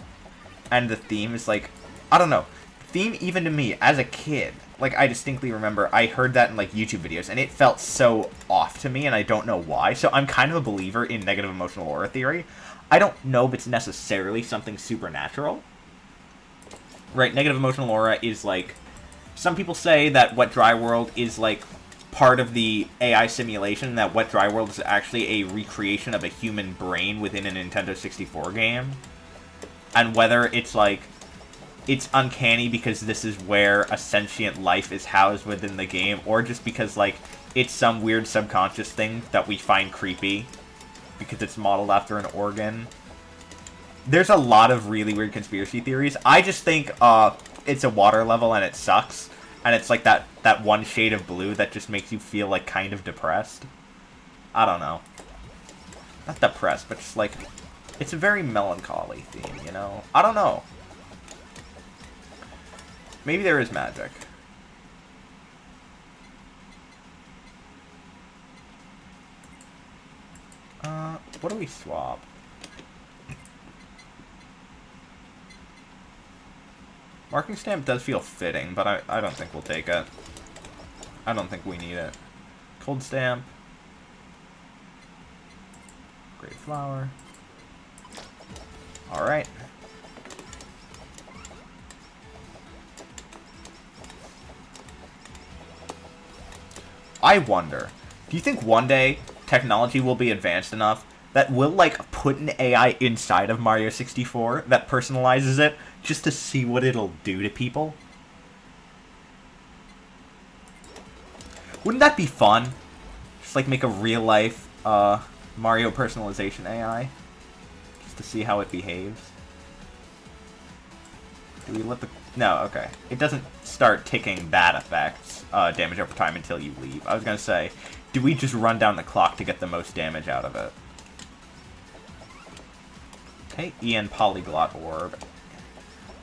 [SPEAKER 1] and the theme is, like, I don't know. The theme, even to me, as a kid, like, I distinctly remember I heard that in, like, YouTube videos, and it felt so off to me, and I don't know why. So I'm kind of a believer in negative emotional aura theory. I don't know if it's necessarily something supernatural. Right, negative emotional aura is, like, some people say that Wet Dry World is, like, part of the AI simulation, that Wet Dry World is actually a recreation of a human brain within a Nintendo 64 game. And whether it's, like, it's uncanny because this is where a sentient life is housed within the game, or just because, like, it's some weird subconscious thing that we find creepy because it's modeled after an organ. There's a lot of really weird conspiracy theories. I just think it's a water level and it sucks. And it's like that one shade of blue that just makes you feel, like, kind of depressed. I don't know. Not depressed, but just, like, it's a very melancholy theme, you know? I don't know. Maybe there is magic. What do we swap? Marking stamp does feel fitting, but I don't think we'll take it. I don't think we need it. Cold stamp. Great flower. Alright. I wonder, do you think one day technology will be advanced enough that will, like, put an AI inside of Mario 64 that personalizes it just to see what it'll do to people? Wouldn't that be fun? Just, like, make a real-life Mario personalization AI? Just to see how it behaves? Do we let the... No, okay. It doesn't start ticking that effects, damage over time, until you leave. I was gonna say, do we just run down the clock to get the most damage out of it? Okay, Ian Polyglot Orb.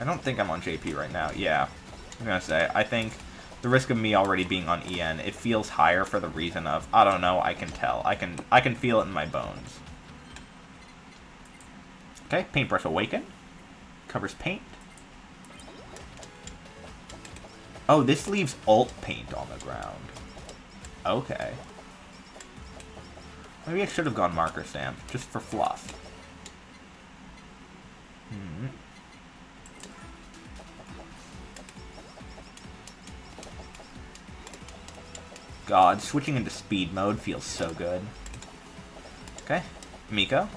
[SPEAKER 1] I don't think I'm on JP right now. Yeah. I was gonna say, I think the risk of me already being on EN, it feels higher for the reason of, I don't know, I can tell. I can feel it in my bones. Okay, Paintbrush Awaken. Covers paint. Oh, this leaves alt paint on the ground. Okay. Maybe I should have gone marker stamp, just for fluff. God, switching into speed mode feels so good. Okay, Miko.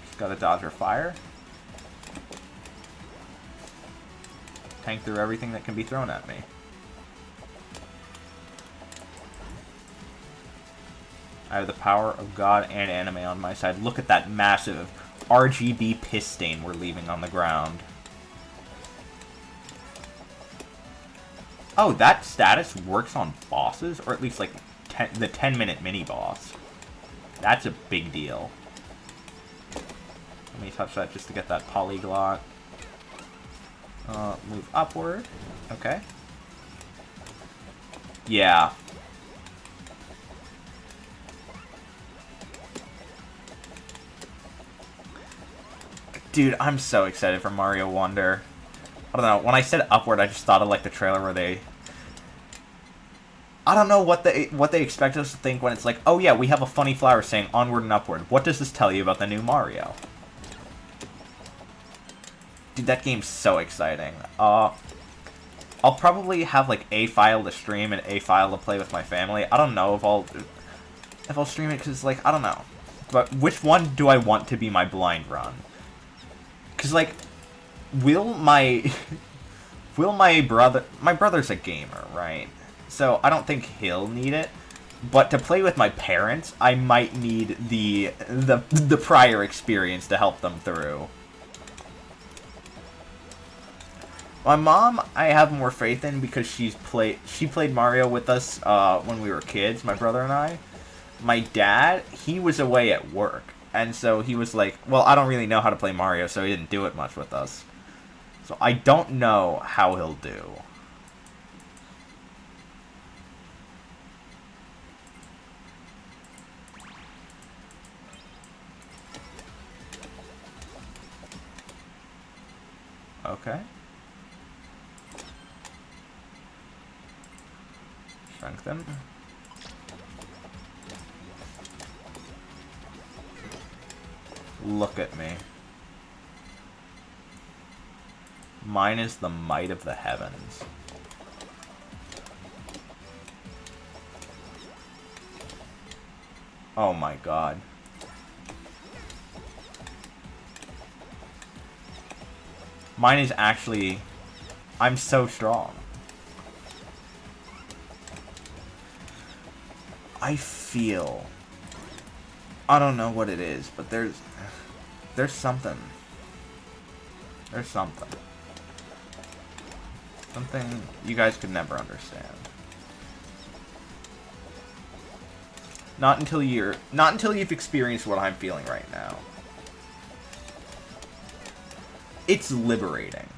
[SPEAKER 1] Just gotta dodge her fire. Tank through everything that can be thrown at me. I have the power of God and anime on my side. Look at that massive RGB piss stain we're leaving on the ground. Oh, that status works on bosses? Or at least, like, the 10-minute mini-boss. That's a big deal. Let me touch that just to get that polyglot. Move upward. Okay. Yeah. Dude, I'm so excited for Mario Wonder. I don't know, when I said upward, I just thought of, like, the trailer where they... I don't know what they expect us to think when it's like, oh yeah, we have a funny flower saying onward and upward. What does this tell you about the new Mario? Dude, that game's so exciting. I'll probably have, like, a file to stream and a file to play with my family. I don't know if I'll stream it, because, like, I don't know. But which one do I want to be my blind run? Because, like, will my brother... My brother's a gamer, right? So I don't think he'll need it. But to play with my parents, I might need the prior experience to help them through. My mom, I have more faith in because she played Mario with us when we were kids, my brother and I. My dad, he was away at work. And so he was like, well, I don't really know how to play Mario, so he didn't do it much with us. So I don't know how he'll do. Okay. Strengthen. Look at me. Mine is the might of the heavens. Oh my god. Mine is actually... I'm so strong. I feel... I don't know what it is, but there's something. There's something. Something you guys could never understand. Not until you've experienced what I'm feeling right now. It's liberating.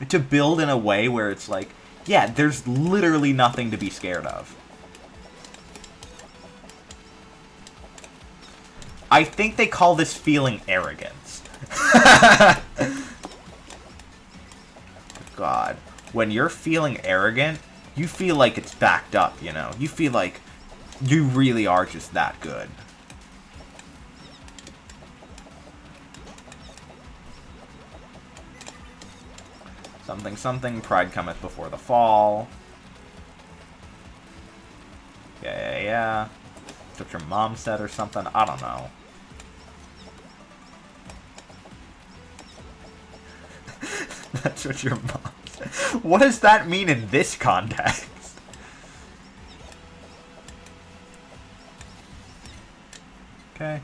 [SPEAKER 1] To build in a way where it's like, yeah, there's literally nothing to be scared of. I think they call this feeling arrogance. God. When you're feeling arrogant, you feel like it's backed up, you know? You feel like you really are just that good. Something, something, pride cometh before the fall. Yeah. That's what your mom said or something. I don't know. That's what your mom said. What does that mean in this context? Okay.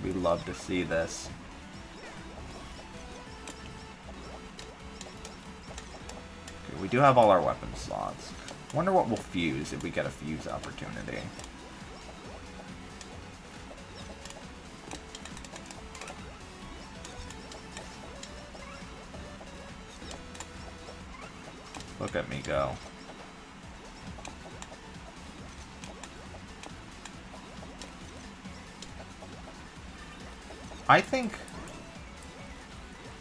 [SPEAKER 1] We love to see this. Okay, we do have all our weapon slots. Wonder what will fuse if we get a fuse opportunity. Look at me go. I think...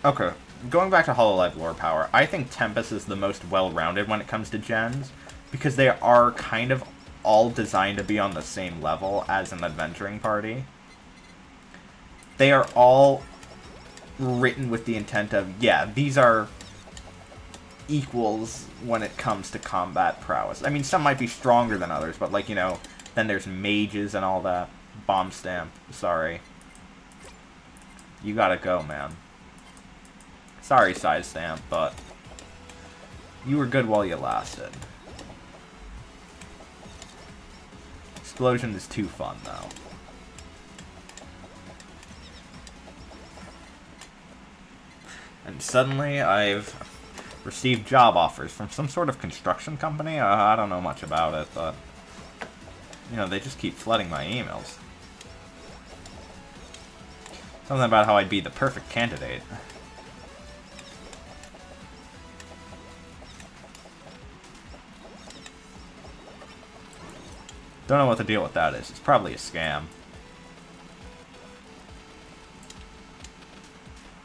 [SPEAKER 1] Okay, going back to Hololive lore power, I think Tempest is the most well-rounded when it comes to gens, because they are kind of all designed to be on the same level as an adventuring party. They are all written with the intent of, yeah, these are equals when it comes to combat prowess. I mean, some might be stronger than others, but, like, you know, then there's mages and all that. Bomb stamp, sorry. You gotta go, man. Sorry, Side Stamp, but you were good while you lasted. Explosion is too fun, though. And suddenly, I've received job offers from some sort of construction company. I don't know much about it, but, you know, they just keep flooding my emails. Something about how I'd be the perfect candidate. Don't know what the deal with that is. It's probably a scam.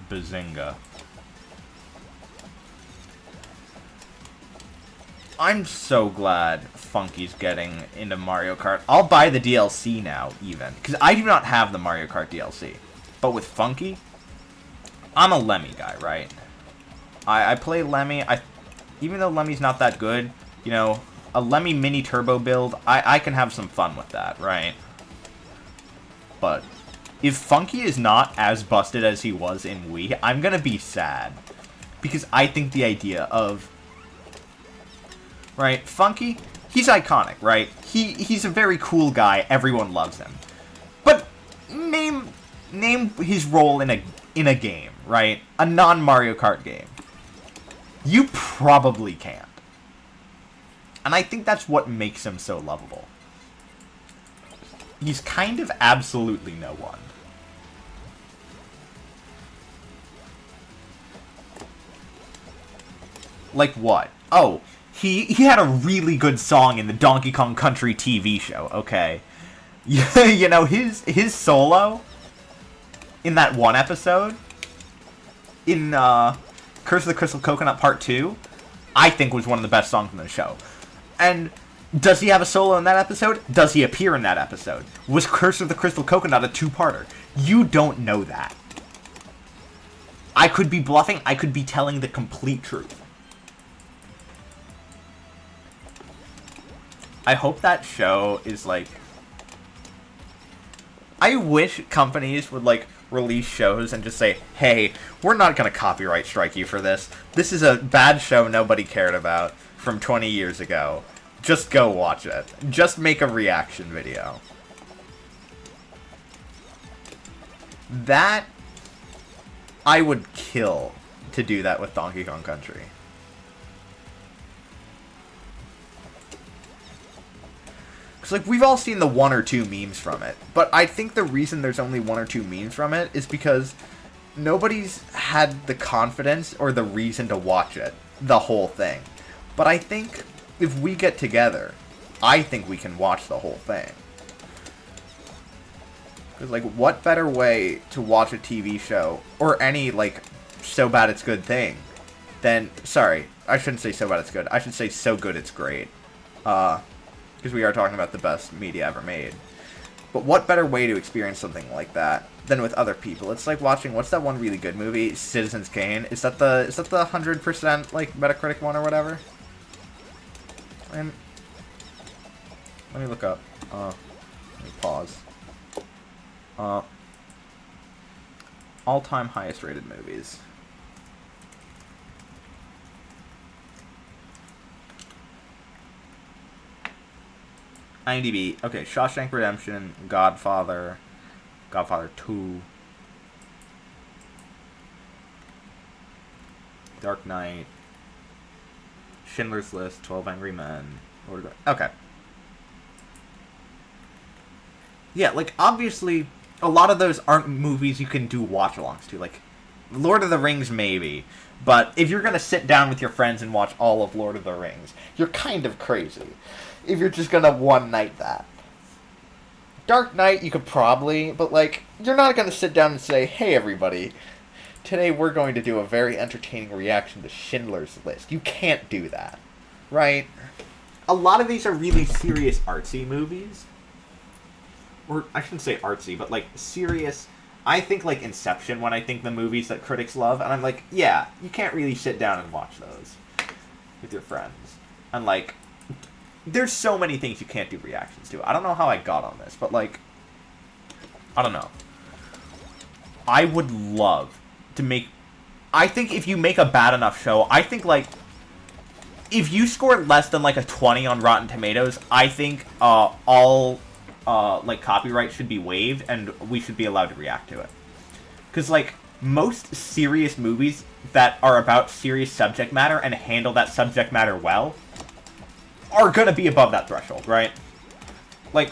[SPEAKER 1] Bazinga. I'm so glad Funky's getting into Mario Kart. I'll buy the DLC now, even. Because I do not have the Mario Kart DLC. But with Funky, I'm a Lemmy guy, right? I play Lemmy. Even though Lemmy's not that good, you know, a Lemmy mini turbo build, I can have some fun with that, right? But if Funky is not as busted as he was in Wii, I'm gonna be sad. Because I think the idea of... Right, Funky, he's iconic, right? He's a very cool guy, everyone loves him. But name his role in a game, right? A non-Mario Kart game. You probably can't. And I think that's what makes him so lovable. He's kind of absolutely no one. Like what? Oh, he had a really good song in the Donkey Kong Country TV show, okay? You know, his solo in that one episode in Curse of the Crystal Coconut Part 2, I think was one of the best songs in the show. And does he have a solo in that episode? Does he appear in that episode? Was Curse of the Crystal Coconut a two-parter? You don't know that. I could be bluffing. I could be telling the complete truth. I hope that show is, like... I wish companies would, like, release shows and just say, hey, we're not going to copyright strike you for this. This is a bad show nobody cared about from 20 years ago. Just go watch it. Just make a reaction video. That... I would kill to do that with Donkey Kong Country. Because, like, we've all seen the one or two memes from it. But I think the reason there's only one or two memes from it is because nobody's had the confidence or the reason to watch it. The whole thing. But I think if we get together, I think we can watch the whole thing. Because, like, what better way to watch a TV show, or any, like, so bad it's good thing, than... Sorry, I shouldn't say so bad it's good. I should say so good it's great. Because we are talking about the best media ever made. But what better way to experience something like that than with other people? It's like watching, what's that one really good movie? Citizens Kane. Is that the 100% like Metacritic one or whatever? And let me look up. Let me pause. All-time highest rated movies. IMDb. Okay, Shawshank Redemption, Godfather, Godfather 2, Dark Knight, Schindler's List, 12 Angry Men. Okay. Yeah, like, obviously, a lot of those aren't movies you can do watch-alongs to. Like, Lord of the Rings, maybe. But if you're going to sit down with your friends and watch all of Lord of the Rings, you're kind of crazy. If you're just going to one night that. Dark Knight, you could probably, but, like, you're not going to sit down and say, hey, everybody, today we're going to do a very entertaining reaction to Schindler's List. You can't do that, right? A lot of these are really serious artsy movies. Or, I shouldn't say artsy, but, like, serious. I think, like, Inception when I think the movies that critics love, and I'm like, yeah, you can't really sit down and watch those with your friends. And, like, there's so many things you can't do reactions to. I don't know how I got on this, but, like, I don't know. I would love to make... I think if you make a bad enough show, I think, like, if you score less than, like, a 20 on Rotten Tomatoes, I think all... like, copyright should be waived, and we should be allowed to react to it. Because, like, most serious movies that are about serious subject matter and handle that subject matter well are gonna be above that threshold, right? Like,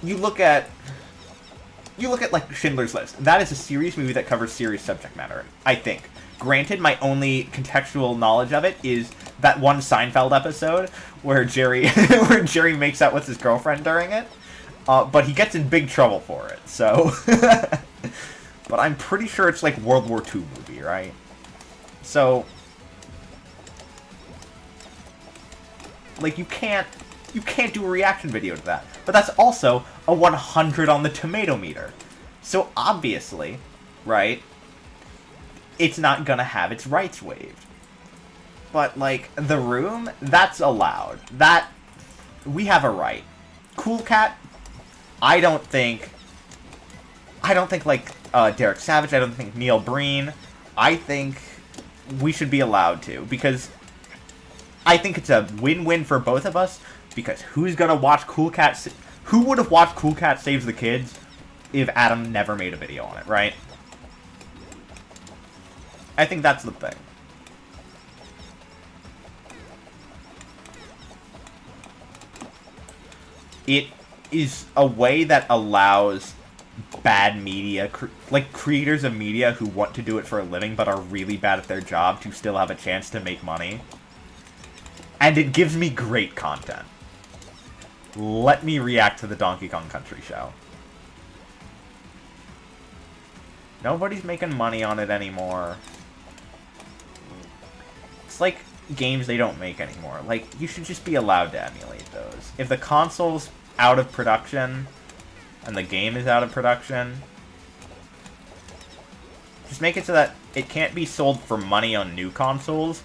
[SPEAKER 1] you look at, like, Schindler's List. That is a serious movie that covers serious subject matter, I think. Granted, my only contextual knowledge of it is that one Seinfeld episode where Jerry makes out with his girlfriend during it. But he gets in big trouble for it, so... But I'm pretty sure it's like World War II movie, right? So... Like, you can't do a reaction video to that. But that's also a 100 on the tomato meter. So obviously, right, it's not gonna have its rights waived. But, like, The Room, that's allowed. That, we have a right. Cool Cat, I don't think, like, Derek Savage, I don't think Neil Breen, I think we should be allowed to, because I think it's a win-win for both of us, because who's gonna watch Cool Cat, who would have watched Cool Cat Saves the Kids if Adam never made a video on it, right? I think that's the thing. It is a way that allows bad media, like creators of media who want to do it for a living but are really bad at their job to still have a chance to make money. And it gives me great content. Let me react to the Donkey Kong Country show. Nobody's making money on it anymore. It's like games they don't make anymore. Like, you should just be allowed to emulate those. If the console's out of production, and the game is out of production, just make it so that it can't be sold for money on new consoles,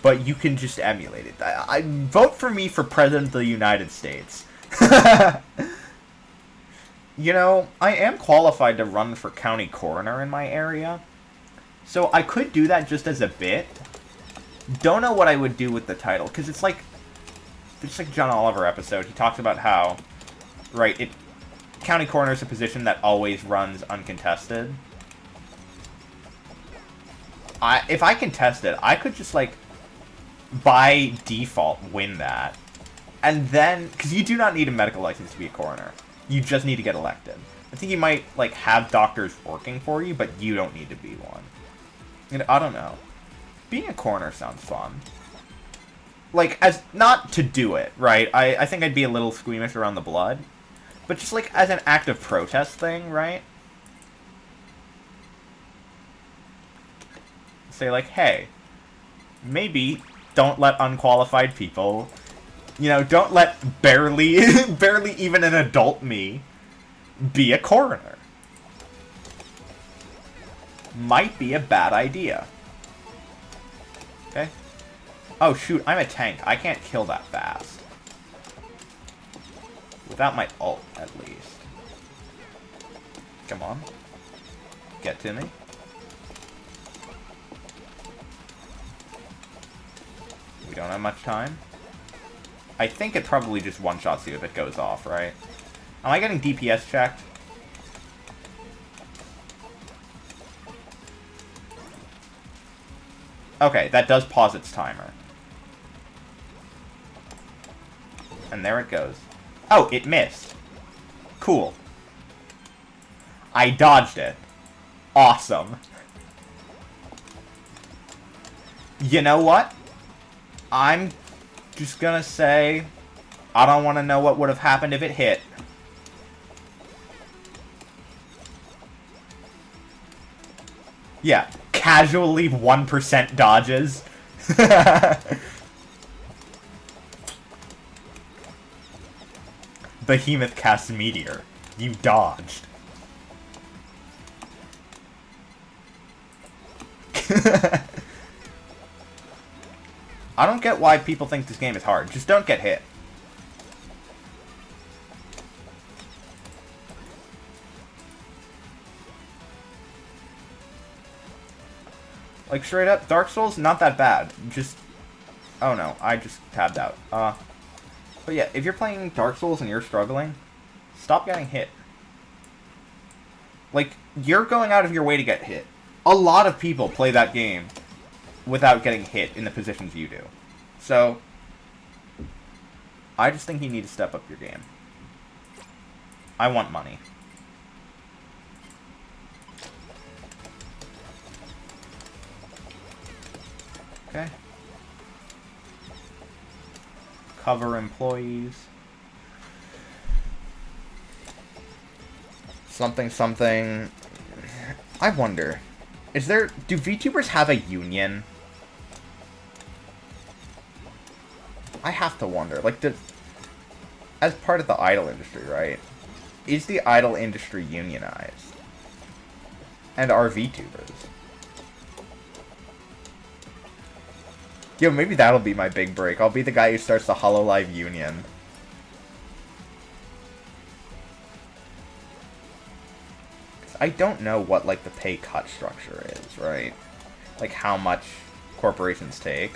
[SPEAKER 1] but you can just emulate it. I vote for me for President of the United States. You know, I am qualified to run for county coroner in my area, so I could do that just as a bit. Don't know what I would do with the title, because it's like John Oliver episode. He talks about how, right, county coroner is a position that always runs uncontested. If I contest it, I could just, like, by default win that. And then, because you do not need a medical license to be a coroner. You just need to get elected. I think you might, like, have doctors working for you, but you don't need to be one. You know, I don't know. Being a coroner sounds fun. Like, as, not to do it, right? I think I'd be a little squeamish around the blood. But just, like, as an act of protest thing, right? Say, like, hey, maybe don't let unqualified people, you know, don't let barely even an adult me be a coroner. Might be a bad idea. Okay? Oh, shoot, I'm a tank. I can't kill that fast. Without my ult, at least. Come on. Get to me. We don't have much time. I think it probably just one-shots you if it goes off, right? Am I getting DPS checked? Okay, that does pause its timer. And there it goes. Oh, it missed. Cool. I dodged it. Awesome. You know what? I'm just gonna say I don't want to know what would have happened if it hit. Yeah, casually 1% dodges. Behemoth casts Meteor. You dodged. I don't get why people think this game is hard. Just don't get hit. Like, straight up, Dark Souls, not that bad. Just... Oh no, I just tabbed out. But yeah, if you're playing Dark Souls and you're struggling, stop getting hit. Like, you're going out of your way to get hit. A lot of people play that game without getting hit in the positions you do. So, I just think you need to step up your game. I want money. Okay. Cover employees. Something, something. I wonder. Is there... Do VTubers have a union? I have to wonder. Like, as part of the idol industry, right? Is the idol industry unionized? And are VTubers? Yo, maybe that'll be my big break. I'll be the guy who starts the Hololive Union. I don't know what, like, the pay cut structure is, right? Like, how much corporations take.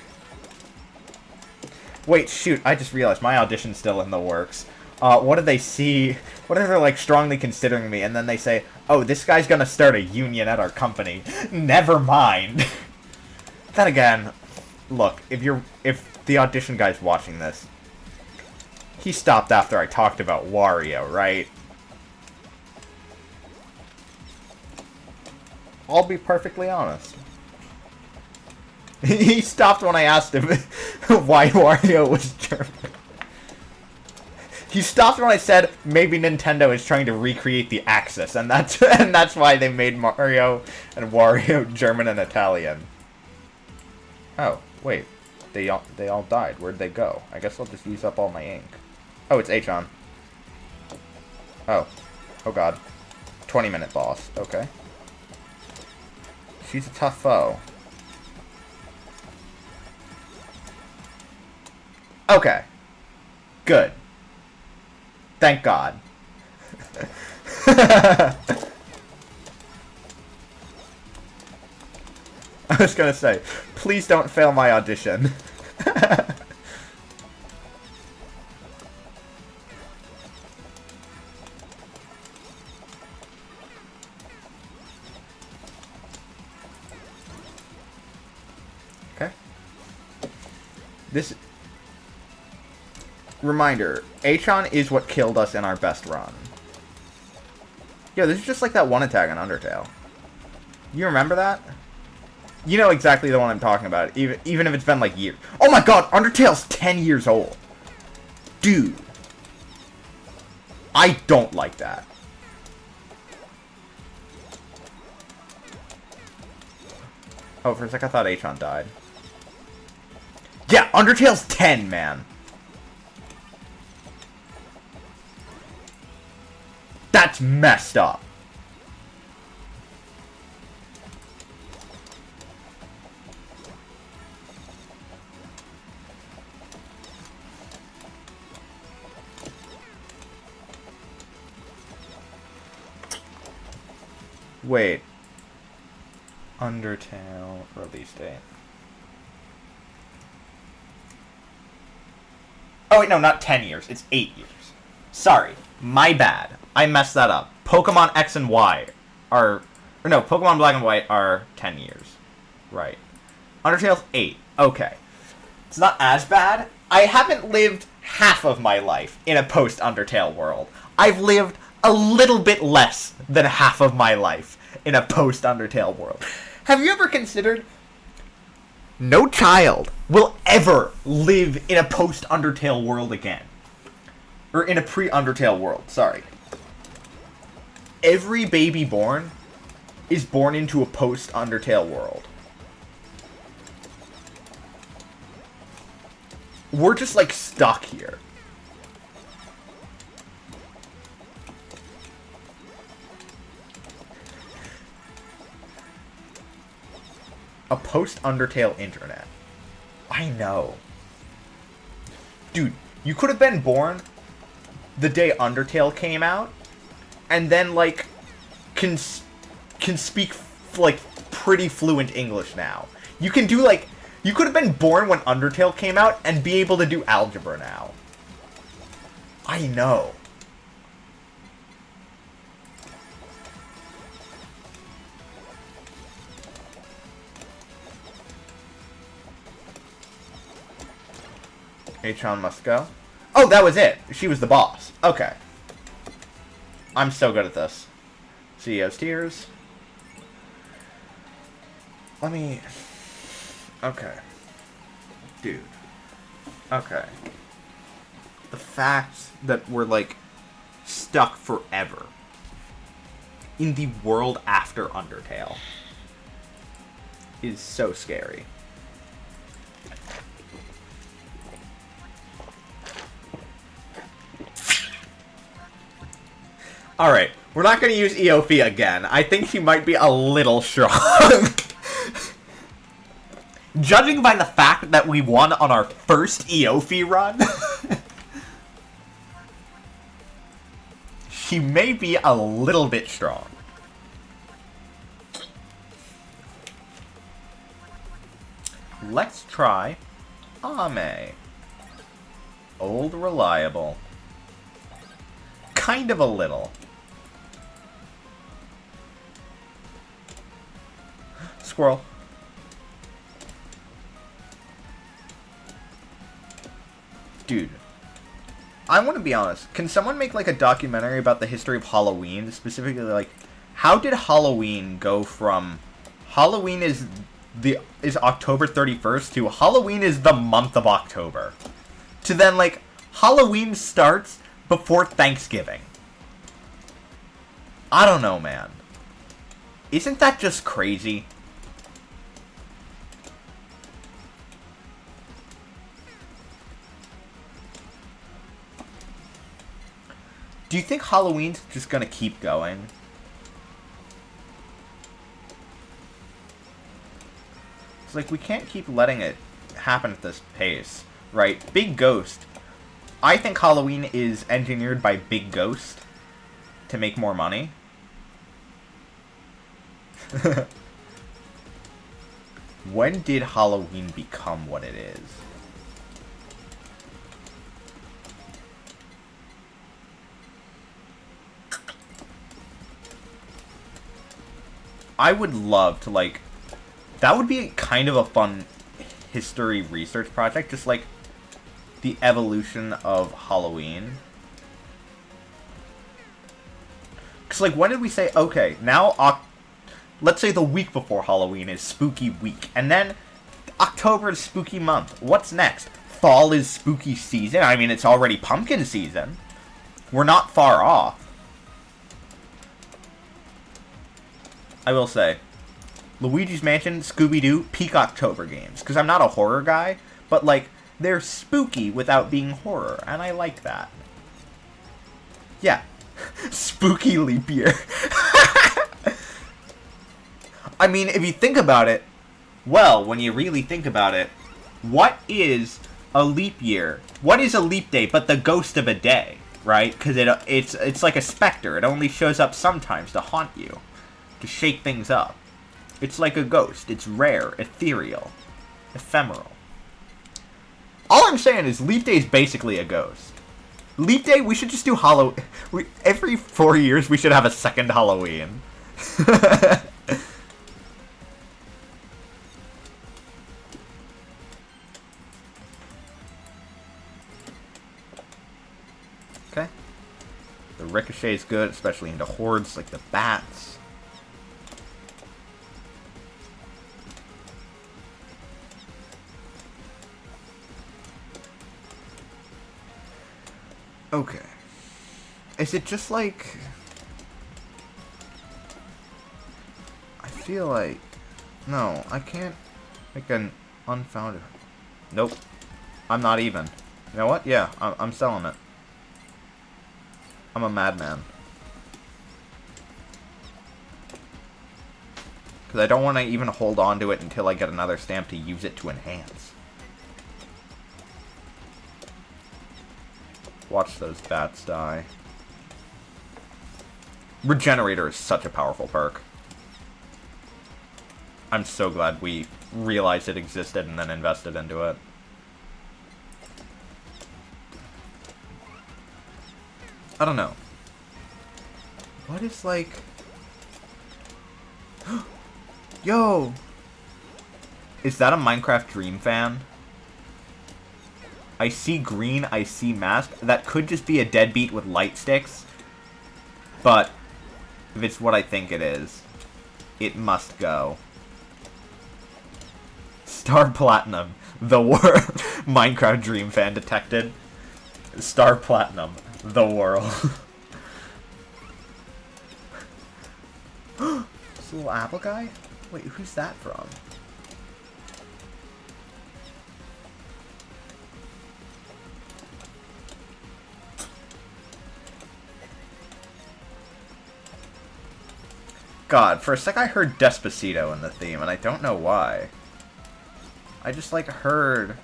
[SPEAKER 1] Wait, shoot, I just realized my audition's still in the works. What do they see? What if they're, like, strongly considering me, and then they say, oh, this guy's gonna start a union at our company. Never mind. Then again... Look, if the audition guy's watching this, he stopped after I talked about Wario, right? I'll be perfectly honest. He stopped when I asked him why Wario was German. He stopped when I said maybe Nintendo is trying to recreate the Axis, and that's why they made Mario and Wario German and Italian. Oh. Wait, they all died. Where'd they go? I guess I'll just use up all my ink. Oh, it's Achon. Oh. Oh god. 20-minute boss. Okay. She's a tough foe. Okay. Good. Thank God. I was gonna say, please don't fail my audition. Okay. This... Reminder, Achon is what killed us in our best run. Yo, this is just like that one attack on Undertale. You remember that? You know exactly the one I'm talking about, even if it's been like years. Oh my god, Undertale's 10 years old. Dude. I don't like that. Oh, for a sec I thought Achon died. Yeah, Undertale's 10, man. That's messed up. Wait. Undertale release date. Oh wait, no, not 10 years. It's 8 years. Sorry. My bad. I messed that up. Pokemon X and Y are... Or no, Pokemon Black and White are 10 years. Right. Undertale's 8. Okay. It's not as bad. I haven't lived half of my life in a post-Undertale world. I've lived a little bit less than half of my life in a post-Undertale world. Have you ever considered No child will ever live in a post-Undertale world again. Or in a pre-Undertale world, sorry. Every baby born is born into a post-Undertale world. We're just, like, stuck here. A post-Undertale internet. I know. Dude, you could have been born the day Undertale came out, and then, like, can speak, like, pretty fluent English now. You can do, like, you could have been born when Undertale came out and be able to do algebra now. I know. Atron must go. Oh, that was it. She was the boss. Okay. I'm so good at this. CEO's tears. Let me... Okay. Dude. Okay. The fact that we're, like, stuck forever in the world after Undertale is so scary. Alright, we're not going to use Eophi again. I think she might be a little strong. Judging by the fact that we won on our first Eophi run, she may be a little bit strong. Let's try Ame. Old reliable. Kind of a little. Squirrel. Dude. I want to be honest. Can someone make, like, a documentary about the history of Halloween? Specifically, like, how did Halloween go from Halloween is October 31st to Halloween is the month of October, to then, like, Halloween starts before Thanksgiving? I don't know, man. Isn't that just crazy? Do you think Halloween's just gonna keep going? It's like, we can't keep letting it happen at this pace, right? Big Ghost. I think Halloween is engineered by Big Ghost to make more money. When did Halloween become what it is? I would love to, like... That would be kind of a fun history research project. Just, like, the evolution of Halloween. Because, like, when did we say, okay, now, let's say the week before Halloween is Spooky Week. And then October is Spooky Month. What's next? Fall is Spooky Season. I mean, it's already Pumpkin Season. We're not far off. I will say, Luigi's Mansion, Scooby-Doo, peak October games. Because I'm not a horror guy, but, like, they're spooky without being horror, and I like that. Yeah. Spooky leap year. I mean, if you think about it, well, when you really think about it, what is a leap year? What is a leap day but the ghost of a day, right? Because it's like a specter. It only shows up sometimes to haunt you, to shake things up. It's like a ghost. It's rare, ethereal, ephemeral. All I'm saying is Leap Day is basically a ghost. Leap Day, we should just do every 4 years we should have a second Halloween. Okay. The Ricochet is good, especially into hordes like the bats. Okay. Is it just like... I feel like... No, I can't make an unfounded... Nope. I'm not even. You know what? Yeah, I'm selling it. I'm a madman. Because I don't want to even hold on to it until I get another stamp to use it to enhance. Watch those bats die. Regenerator is such a powerful perk. I'm so glad we realized it existed and then invested into it. I don't know. What is like... Yo! Is that a Minecraft Dream fan? I see green, I see mask. That could just be a deadbeat with light sticks. But, if it's what I think it is, it must go. Star Platinum. The world. Minecraft Dream fan detected. Star Platinum. The world. This little apple guy? Wait, who's that from? God, for a sec I heard Despacito in the theme, and I don't know why. I just, like, heard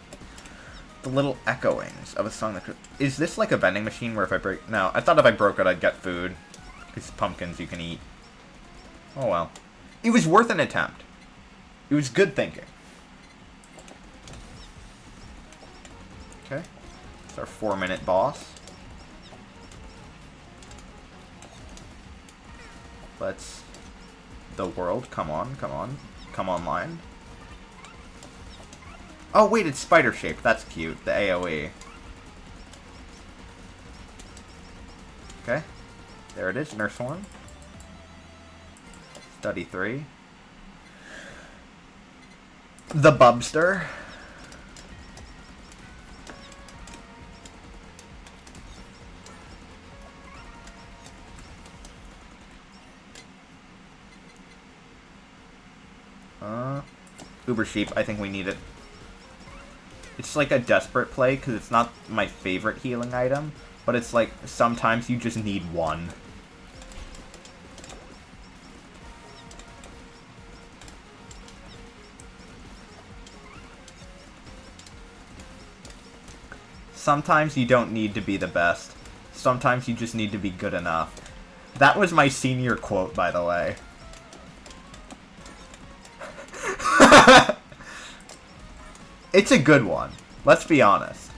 [SPEAKER 1] the little echoings of a song that could... Is this like a vending machine where if I break... No, I thought if I broke it I'd get food. Because pumpkins you can eat. Oh well. It was worth an attempt. It was good thinking. Okay. It's our 4-minute boss. Let's... The world, come on, come on. Come online. Oh wait, it's spider-shaped. That's cute. The AoE. Okay. There it is, Nurse Horn. Study 3. The Bubster. Uber Sheep, I think we need it. It's like a desperate play, because it's not my favorite healing item, but it's like, sometimes you just need one. Sometimes you don't need to be the best. Sometimes you just need to be good enough. That was my senior quote, by the way. It's a good one. Let's be honest.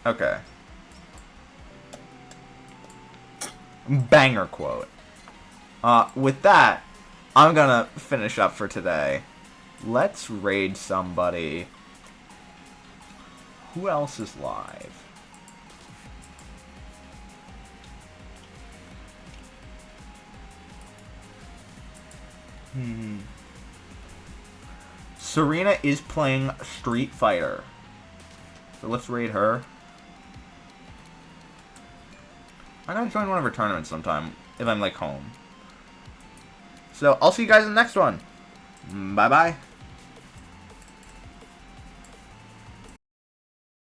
[SPEAKER 1] Okay. Banger quote. With that, I'm gonna finish up for today. Let's raid somebody. Who else is live? Serena is playing Street Fighter. So let's raid her. I'm gonna join one of her tournaments sometime, if I'm like home. So I'll see you guys in the next one. Bye bye.